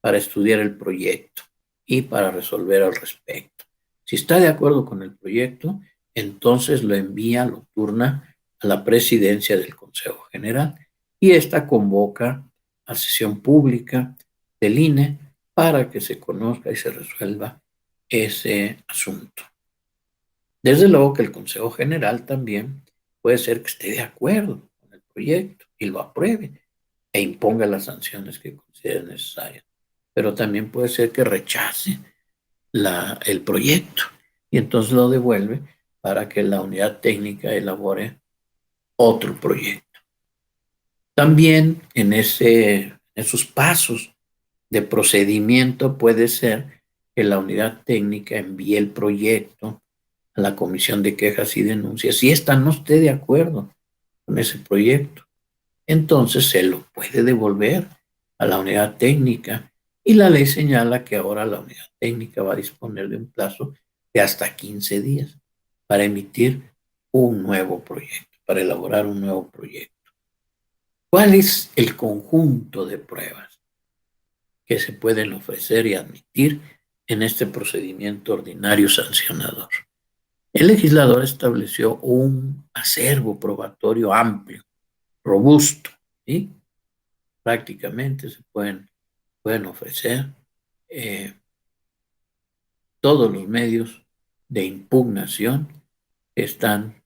para estudiar el proyecto y para resolver al respecto. Si está de acuerdo con el proyecto, entonces lo envía, lo turna a la presidencia del Consejo General, y esta convoca a sesión pública del INE para que se conozca y se resuelva ese asunto. Desde luego que el Consejo General también puede ser que esté de acuerdo con el proyecto y lo apruebe. e imponga las sanciones que considere necesarias. Pero también puede ser que rechace el proyecto y entonces lo devuelve para que la unidad técnica elabore otro proyecto. También en esos pasos de procedimiento puede ser que la unidad técnica envíe el proyecto a la Comisión de Quejas y Denuncias. Si ésta no esté de acuerdo con ese proyecto, entonces se lo puede devolver a la unidad técnica y la ley señala que ahora la unidad técnica va a disponer de un plazo de hasta 15 días para emitir un nuevo proyecto, para elaborar un nuevo proyecto. ¿Cuál es el conjunto de pruebas que se pueden ofrecer y admitir en este procedimiento ordinario sancionador? El legislador estableció un acervo probatorio amplio, robusto, ¿sí? Prácticamente se pueden ofrecer todos los medios de impugnación que están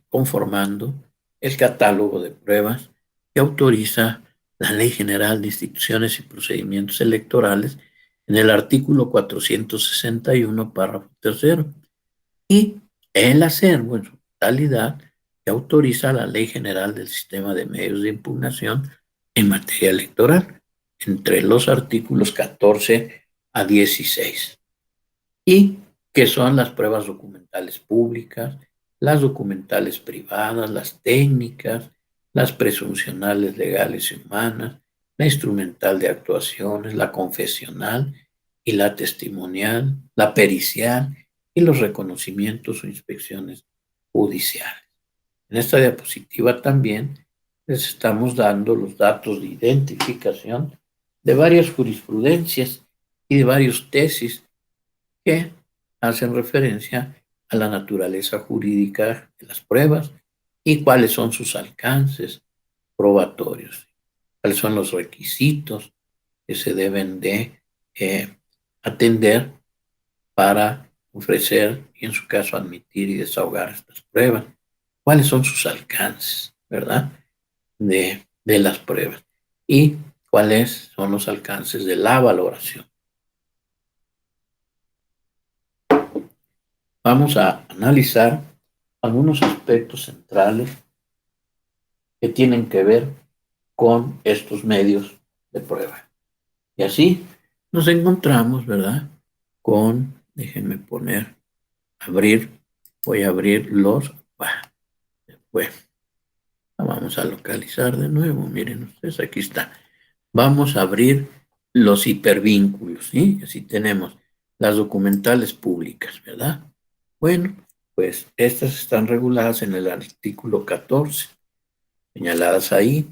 conformando el catálogo de pruebas que autoriza la Ley General de Instituciones y Procedimientos Electorales en el artículo 461, párrafo tercero, y el acervo en su totalidad que autoriza la Ley General del Sistema de Medios de Impugnación en materia electoral, entre los artículos 14 a 16, y que son las pruebas documentales públicas, las documentales privadas, las técnicas, las presuncionales legales y humanas, la instrumental de actuaciones, la confesional y la testimonial, la pericial y los reconocimientos o inspecciones judiciales. En esta diapositiva también les estamos dando los datos de identificación de varias jurisprudencias y de varias tesis que hacen referencia a la naturaleza jurídica de las pruebas y cuáles son sus alcances probatorios, cuáles son los requisitos que se deben de atender para ofrecer y en su caso admitir y desahogar estas pruebas, cuáles son sus alcances, ¿verdad? De las pruebas y cuáles son los alcances de la valoración. Vamos a analizar algunos aspectos centrales que tienen que ver con estos medios de prueba. Y así nos encontramos, ¿verdad? Déjenme voy a abrir después. Vamos a localizar de nuevo, miren ustedes, aquí está. Vamos a abrir los hipervínculos, ¿sí? Así tenemos las documentales públicas, ¿verdad? Bueno, pues estas están reguladas en el artículo 14, señaladas ahí,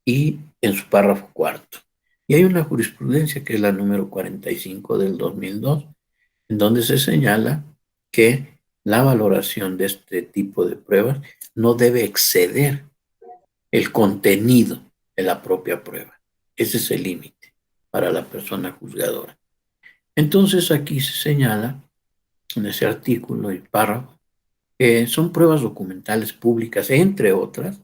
y en su párrafo cuarto. Y hay una jurisprudencia que es la número 45 del 2002, en donde se señala que la valoración de este tipo de pruebas no debe exceder el contenido de la propia prueba. Ese es el límite para la persona juzgadora. Entonces aquí se señala en ese artículo y párrafo que son pruebas documentales públicas, entre otras,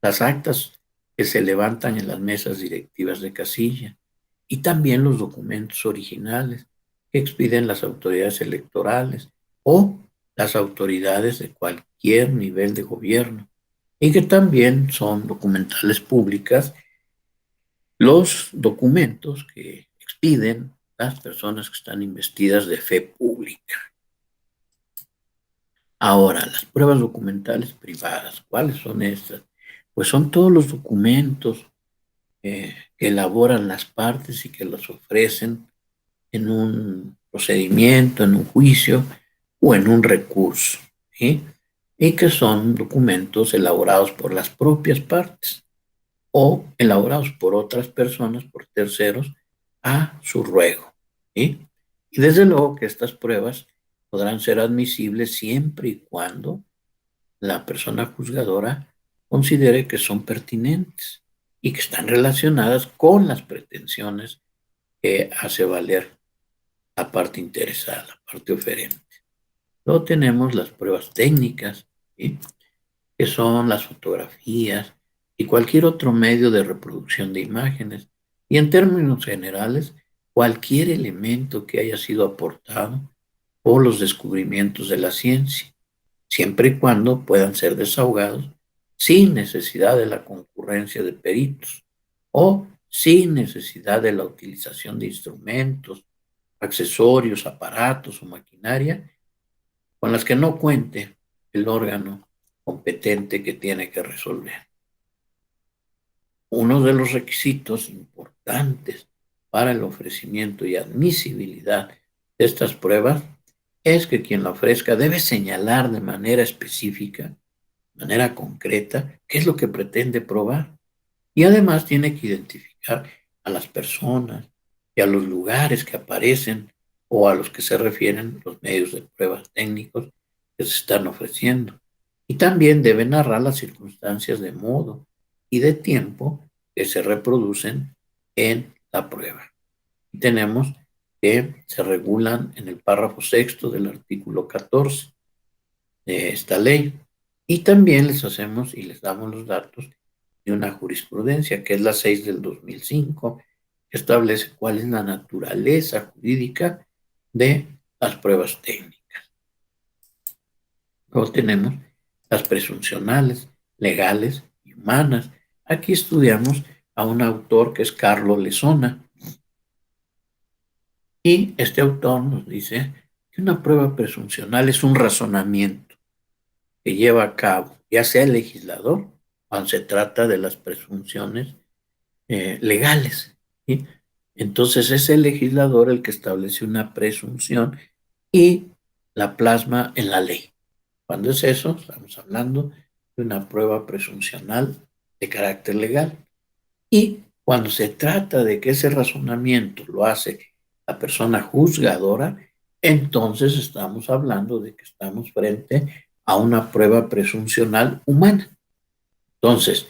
las actas que se levantan en las mesas directivas de casilla y también los documentos originales que expiden las autoridades electorales o las autoridades de cualquier nivel de gobierno y que también son documentales públicas los documentos que expiden las personas que están investidas de fe pública. Ahora, las pruebas documentales privadas, ¿cuáles son estas? Pues son todos los documentos que elaboran las partes y que los ofrecen en un procedimiento, en un juicio o en un recurso, ¿sí? Y que son documentos elaborados por las propias partes o elaborados por otras personas, por terceros, a su ruego, ¿sí? Y desde luego que estas pruebas podrán ser admisibles siempre y cuando la persona juzgadora considere que son pertinentes y que están relacionadas con las pretensiones que hace valer la parte interesada, la parte oferente. Luego tenemos las pruebas técnicas, ¿sí? Que son las fotografías, y cualquier otro medio de reproducción de imágenes, y en términos generales, cualquier elemento que haya sido aportado por los descubrimientos de la ciencia, siempre y cuando puedan ser desahogados sin necesidad de la concurrencia de peritos o sin necesidad de la utilización de instrumentos, accesorios, aparatos o maquinaria con las que no cuente el órgano competente que tiene que resolver. Uno de los requisitos importantes para el ofrecimiento y admisibilidad de estas pruebas es que quien la ofrezca debe señalar de manera específica, de manera concreta, qué es lo que pretende probar. Y además tiene que identificar a las personas y a los lugares que aparecen o a los que se refieren los medios de pruebas técnicos que se están ofreciendo. Y también debe narrar las circunstancias de modo y de tiempo que se reproducen en la prueba. Y tenemos que se regulan en el párrafo 6 del artículo 14 de esta ley. Y también les hacemos y les damos los datos de una jurisprudencia, que es la 6 del 2005, que establece cuál es la naturaleza jurídica de las pruebas técnicas. Luego tenemos las presuncionales, legales y humanas. Aquí estudiamos a un autor que es Carlos Lezona. Y este autor nos dice que una prueba presuncional es un razonamiento que lleva a cabo, ya sea el legislador, cuando se trata de las presunciones legales, ¿sí? Entonces es el legislador el que establece una presunción y la plasma en la ley. Cuando es eso, estamos hablando de una prueba presuncional de carácter legal. Y cuando se trata de que ese razonamiento lo hace la persona juzgadora, entonces estamos hablando de que estamos frente a una prueba presuncional humana. Entonces,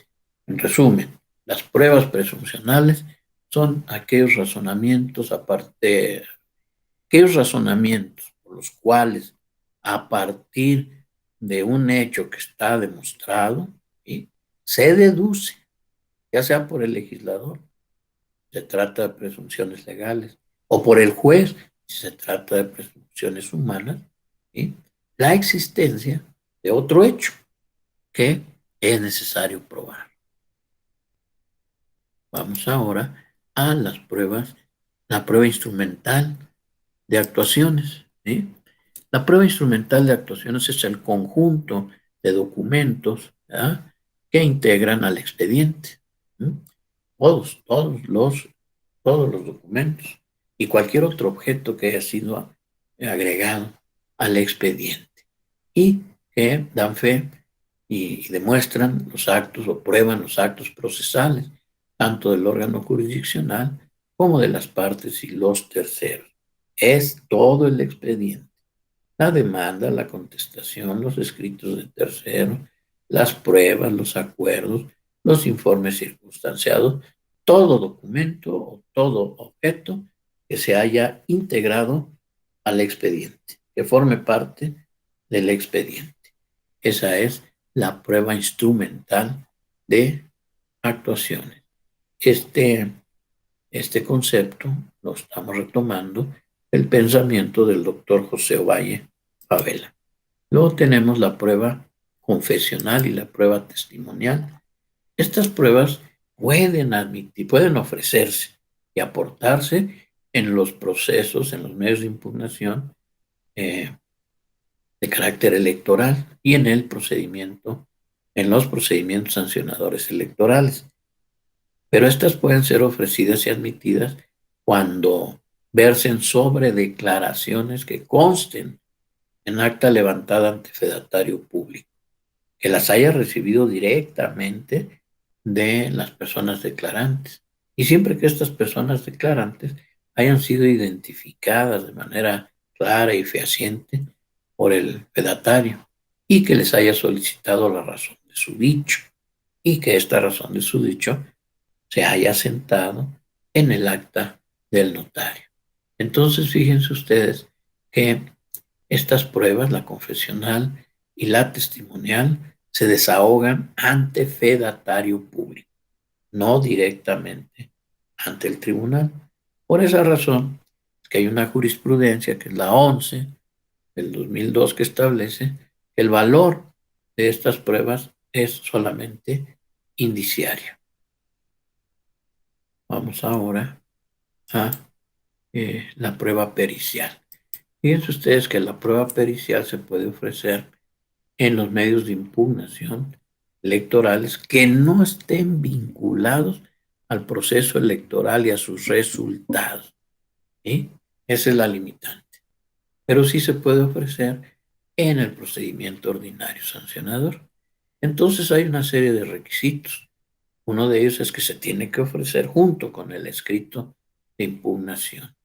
en resumen, las pruebas presuncionales son aquellos razonamientos por los cuales, a partir de un hecho que está demostrado, ¿sí?, se deduce, ya sea por el legislador, se trata de presunciones legales, o por el juez, si se trata de presunciones humanas, ¿sí?, la existencia de otro hecho que es necesario probar. Vamos ahora a las pruebas, la prueba instrumental de actuaciones, ¿sí? La prueba instrumental de actuaciones es el conjunto de documentos, ¿verdad?, que integran al expediente. ¿Sí? Todos los documentos y cualquier otro objeto que haya sido agregado al expediente y que dan fe y demuestran los actos o prueban los actos procesales, tanto del órgano jurisdiccional como de las partes y los terceros. Es todo el expediente. La demanda, la contestación, los escritos de terceros, las pruebas, los acuerdos, los informes circunstanciados, todo documento o todo objeto que se haya integrado al expediente, que forme parte del expediente. Esa es la prueba instrumental de actuaciones. Este concepto lo estamos retomando el pensamiento del doctor José Ovalle Favela. Luego tenemos la prueba confesional y la prueba testimonial. Estas pruebas pueden ofrecerse y aportarse en los procesos, en los medios de impugnación de carácter electoral y en los procedimientos sancionadores electorales. Pero estas pueden ser ofrecidas y admitidas cuando versen sobre declaraciones que consten en acta levantada ante fedatario público, que las haya recibido directamente de las personas declarantes. Y siempre que estas personas declarantes hayan sido identificadas de manera clara y fehaciente por el fedatario y que les haya solicitado la razón de su dicho y que esta razón de su dicho se haya sentado en el acta del notario. Entonces, fíjense ustedes que estas pruebas, la confesional y la testimonial, se desahogan ante fedatario público, no directamente ante el tribunal. Por esa razón, es que hay una jurisprudencia, que es la 11 del 2002, que establece que el valor de estas pruebas es solamente indiciario. Vamos ahora a la prueba pericial. Fíjense ustedes que la prueba pericial se puede ofrecer en los medios de impugnación electorales que no estén vinculados al proceso electoral y a sus resultados. ¿Sí? Esa es la limitante. Pero sí se puede ofrecer en el procedimiento ordinario sancionador. Entonces hay una serie de requisitos. Uno de ellos es que se tiene que ofrecer junto con el escrito de impugnación.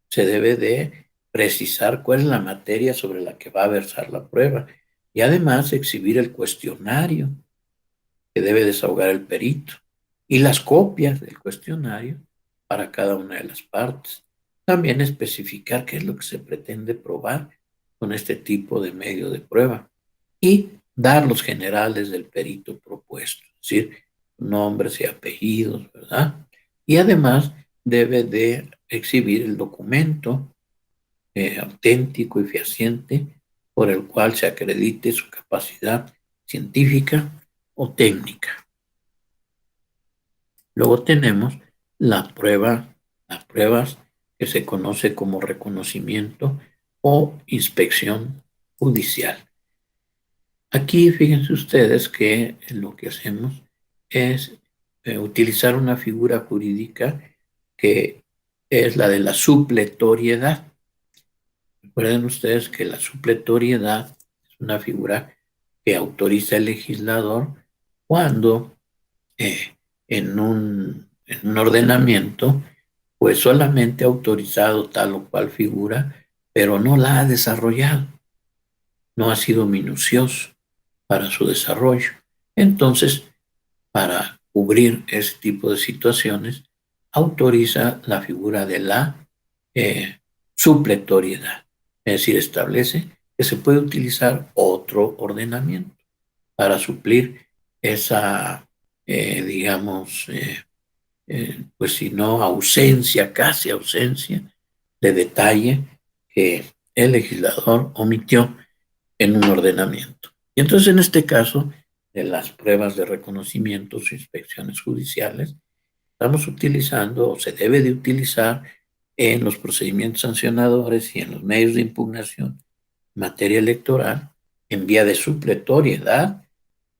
Se debe de precisar cuál es la materia sobre la que va a versar la prueba y además exhibir el cuestionario que debe desahogar el perito y las copias del cuestionario para cada una de las partes. También especificar qué es lo que se pretende probar con este tipo de medio de prueba y dar los generales del perito propuesto, es decir, nombres y apellidos, ¿verdad? Y además debe de exhibir el documento auténtico y fehaciente por el cual se acredite su capacidad científica o técnica. Luego tenemos las pruebas que se conoce como reconocimiento o inspección judicial. Aquí fíjense ustedes que lo que hacemos es utilizar una figura jurídica que es la de la supletoriedad. Recuerden ustedes que la supletoriedad es una figura que autoriza el legislador cuando en un ordenamiento pues solamente ha autorizado tal o cual figura, pero no la ha desarrollado, no ha sido minucioso para su desarrollo. Entonces, para cubrir ese tipo de situaciones, autoriza la figura de la supletoriedad. Es decir, establece que se puede utilizar otro ordenamiento para suplir esa, pues si no ausencia, casi ausencia de detalle que el legislador omitió en un ordenamiento. Y entonces en este caso, de las pruebas de reconocimientos o inspecciones judiciales, estamos utilizando o se debe de utilizar en los procedimientos sancionadores y en los medios de impugnación en materia electoral en vía de supletoriedad,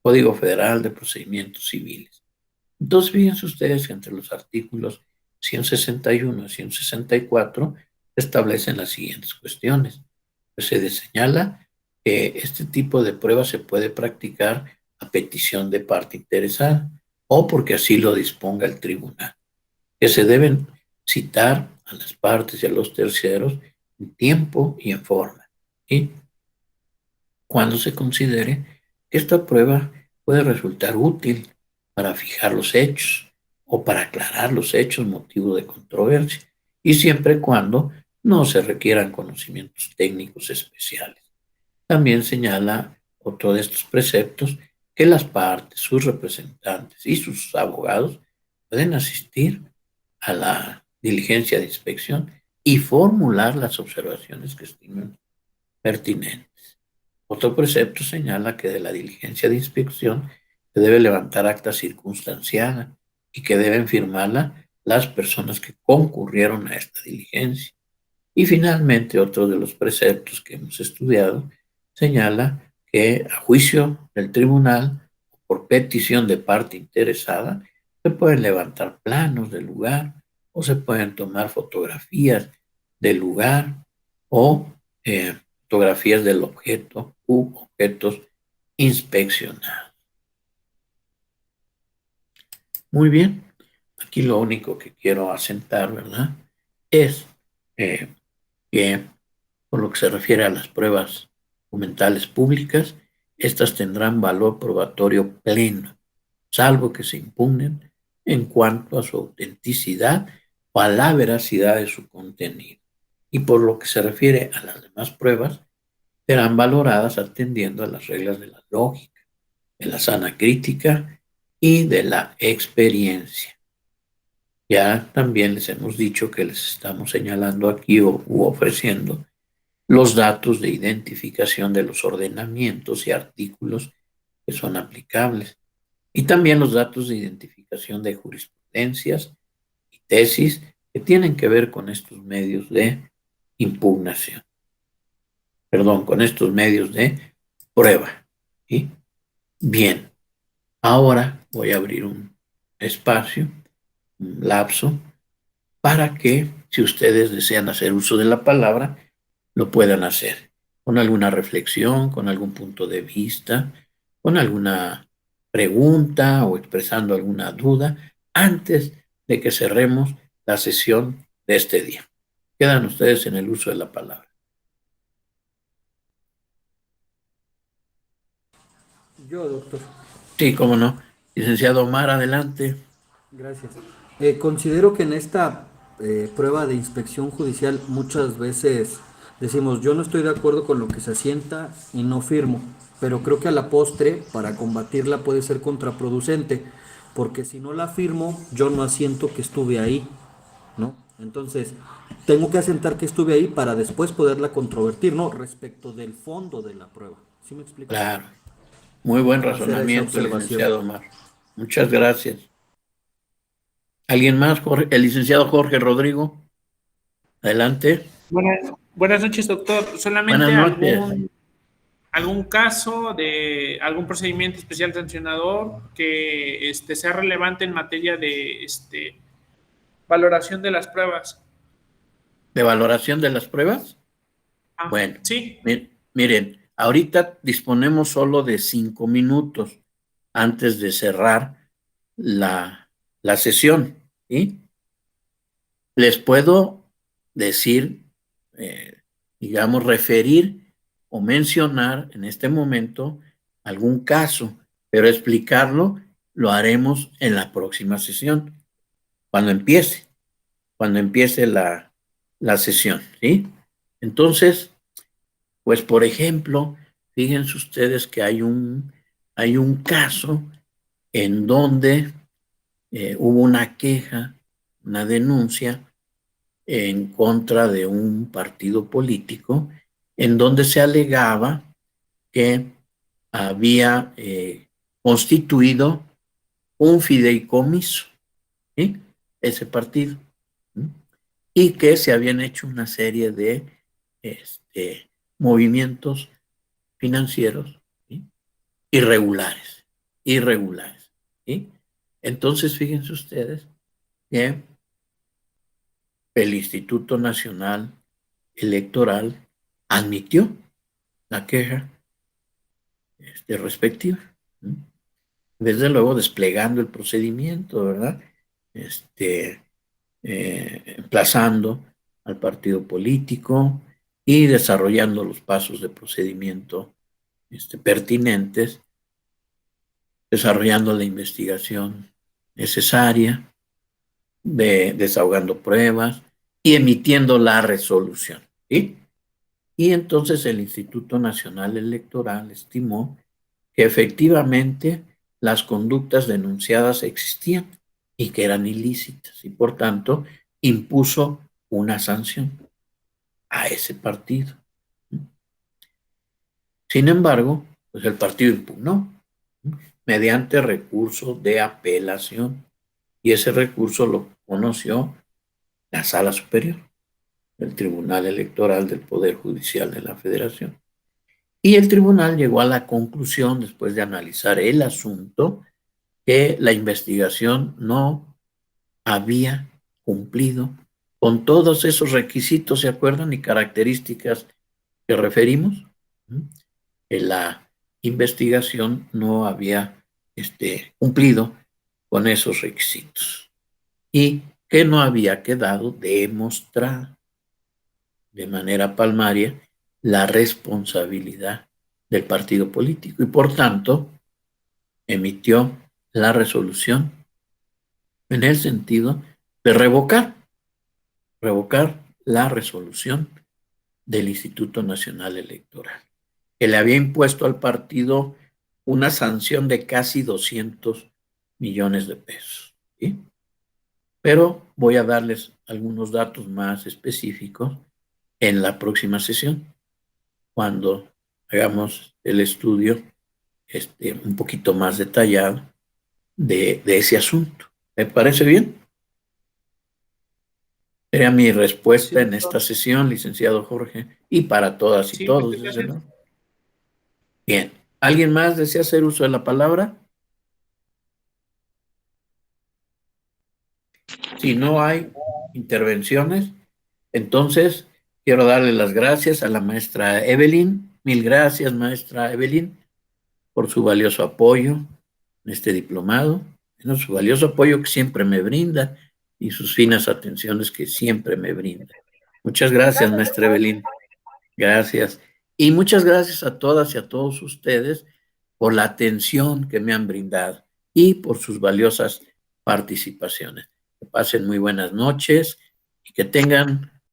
Código Federal de Procedimientos Civiles. Entonces, fíjense ustedes que entre los artículos 161 y 164 establecen las siguientes cuestiones. Pues se señala que este tipo de prueba se puede practicar a petición de parte interesada o porque así lo disponga el tribunal, que se deben citar a las partes y a los terceros en tiempo y en forma, ¿sí? Cuando se considere que esta prueba puede resultar útil para fijar los hechos o para aclarar los hechos motivo de controversia, y siempre y cuando no se requieran conocimientos técnicos especiales. También señala otro de estos preceptos que las partes, sus representantes y sus abogados pueden asistir a la diligencia de inspección y formular las observaciones que estimen pertinentes. Otro precepto señala que de la diligencia de inspección se debe levantar acta circunstanciada y que deben firmarla las personas que concurrieron a esta diligencia. Y finalmente, otro de los preceptos que hemos estudiado señala que a juicio del tribunal, por petición de parte interesada, se pueden levantar planos del lugar o se pueden tomar fotografías del lugar o fotografías del objeto u objetos inspeccionados. Muy bien, aquí lo único que quiero asentar, ¿verdad?, es que por lo que se refiere a las pruebas documentales públicas, estas tendrán valor probatorio pleno, salvo que se impugnen en cuanto a su autenticidad o a la veracidad de su contenido. Y por lo que se refiere a las demás pruebas, serán valoradas atendiendo a las reglas de la lógica, de la sana crítica y de la experiencia. Ya también les hemos dicho que les estamos señalando aquí u ofreciendo los datos de identificación de los ordenamientos y artículos que son aplicables y también los datos de identificación de jurisprudencias y tesis que tienen que ver con estos medios de impugnación. Perdón, con estos medios de prueba. ¿Sí? Bien, ahora voy a abrir un espacio, un lapso, para que, si ustedes desean hacer uso de la palabra, lo puedan hacer con alguna reflexión, con algún punto de vista, con alguna pregunta o expresando alguna duda antes de que cerremos la sesión de este día. Quedan ustedes en el uso de la palabra. Yo, doctor. Sí, cómo no. Licenciado Omar, adelante. Gracias. Considero que en esta prueba de inspección judicial muchas veces decimos, yo no estoy de acuerdo con lo que se asienta y no firmo, pero creo que a la postre, para combatirla puede ser contraproducente, porque si no la firmo, yo no asiento que estuve ahí, ¿no? Entonces, tengo que asentar que estuve ahí para después poderla controvertir, ¿no? Respecto del fondo de la prueba. ¿Sí me explico? Claro, muy buen Para hacer esa razonamiento, observación. licenciado Omar. Muchas gracias. ¿Alguien más? El licenciado Jorge Rodrigo. Adelante. Buenas noches, doctor. Buenas Solamente noches. algún caso de algún procedimiento especial sancionador que sea relevante en materia de valoración de las pruebas. ¿De valoración de las pruebas? Bueno, Sí. miren, ahorita disponemos solo de 5 minutos antes de cerrar la sesión, ¿sí? Les puedo decir, digamos, referir o mencionar en este momento algún caso, pero explicarlo lo haremos en la próxima sesión, cuando empiece la sesión, ¿sí? Entonces, pues, por ejemplo, fíjense ustedes que hay un caso en donde hubo una queja, una denuncia en contra de un partido político en donde se alegaba que había constituido un fideicomiso, ¿sí? Ese partido, ¿sí? Y que se habían hecho una serie de movimientos financieros, ¿sí? irregulares, ¿sí? Entonces, fíjense ustedes que el Instituto Nacional Electoral admitió la queja respectiva, ¿sí? Desde luego desplegando el procedimiento, ¿verdad? Emplazando al partido político y desarrollando los pasos de procedimiento pertinentes, desarrollando la investigación necesaria, desahogando pruebas y emitiendo la resolución, ¿sí? Y entonces el Instituto Nacional Electoral estimó que efectivamente las conductas denunciadas existían y que eran ilícitas y por tanto impuso una sanción a ese partido. Sin embargo, pues el partido impugnó mediante recurso de apelación y ese recurso lo conoció la Sala Superior del Tribunal Electoral del Poder Judicial de la Federación. Y el tribunal llegó a la conclusión, después de analizar el asunto, que la investigación no había cumplido con todos esos requisitos, ¿se acuerdan? Y características que referimos. Que la investigación no había cumplido con esos requisitos y que no había quedado demostrada de manera palmaria la responsabilidad del partido político y por tanto emitió la resolución en el sentido de revocar la resolución del Instituto Nacional Electoral, que le había impuesto al partido una sanción de casi 200 millones de pesos. ¿Sí? Pero voy a darles algunos datos más específicos en la próxima sesión, cuando hagamos el estudio un poquito más detallado de ese asunto. ¿Me parece bien? Sería mi respuesta Sí, en esta sesión, licenciado Jorge, y para todas y sí, todos, muchas desde gracias. luego. Bien. ¿Alguien más desea hacer uso de la palabra? Si no hay intervenciones, entonces quiero darle las gracias a la maestra Evelyn. Mil gracias, maestra Evelyn, por su valioso apoyo en este diplomado, su valioso apoyo que siempre me brinda y sus finas atenciones que siempre me brinda. Muchas gracias, maestra Evelyn. Gracias. Y muchas gracias a todas y a todos ustedes por la atención que me han brindado y por sus valiosas participaciones. Que pasen muy buenas noches y que tengan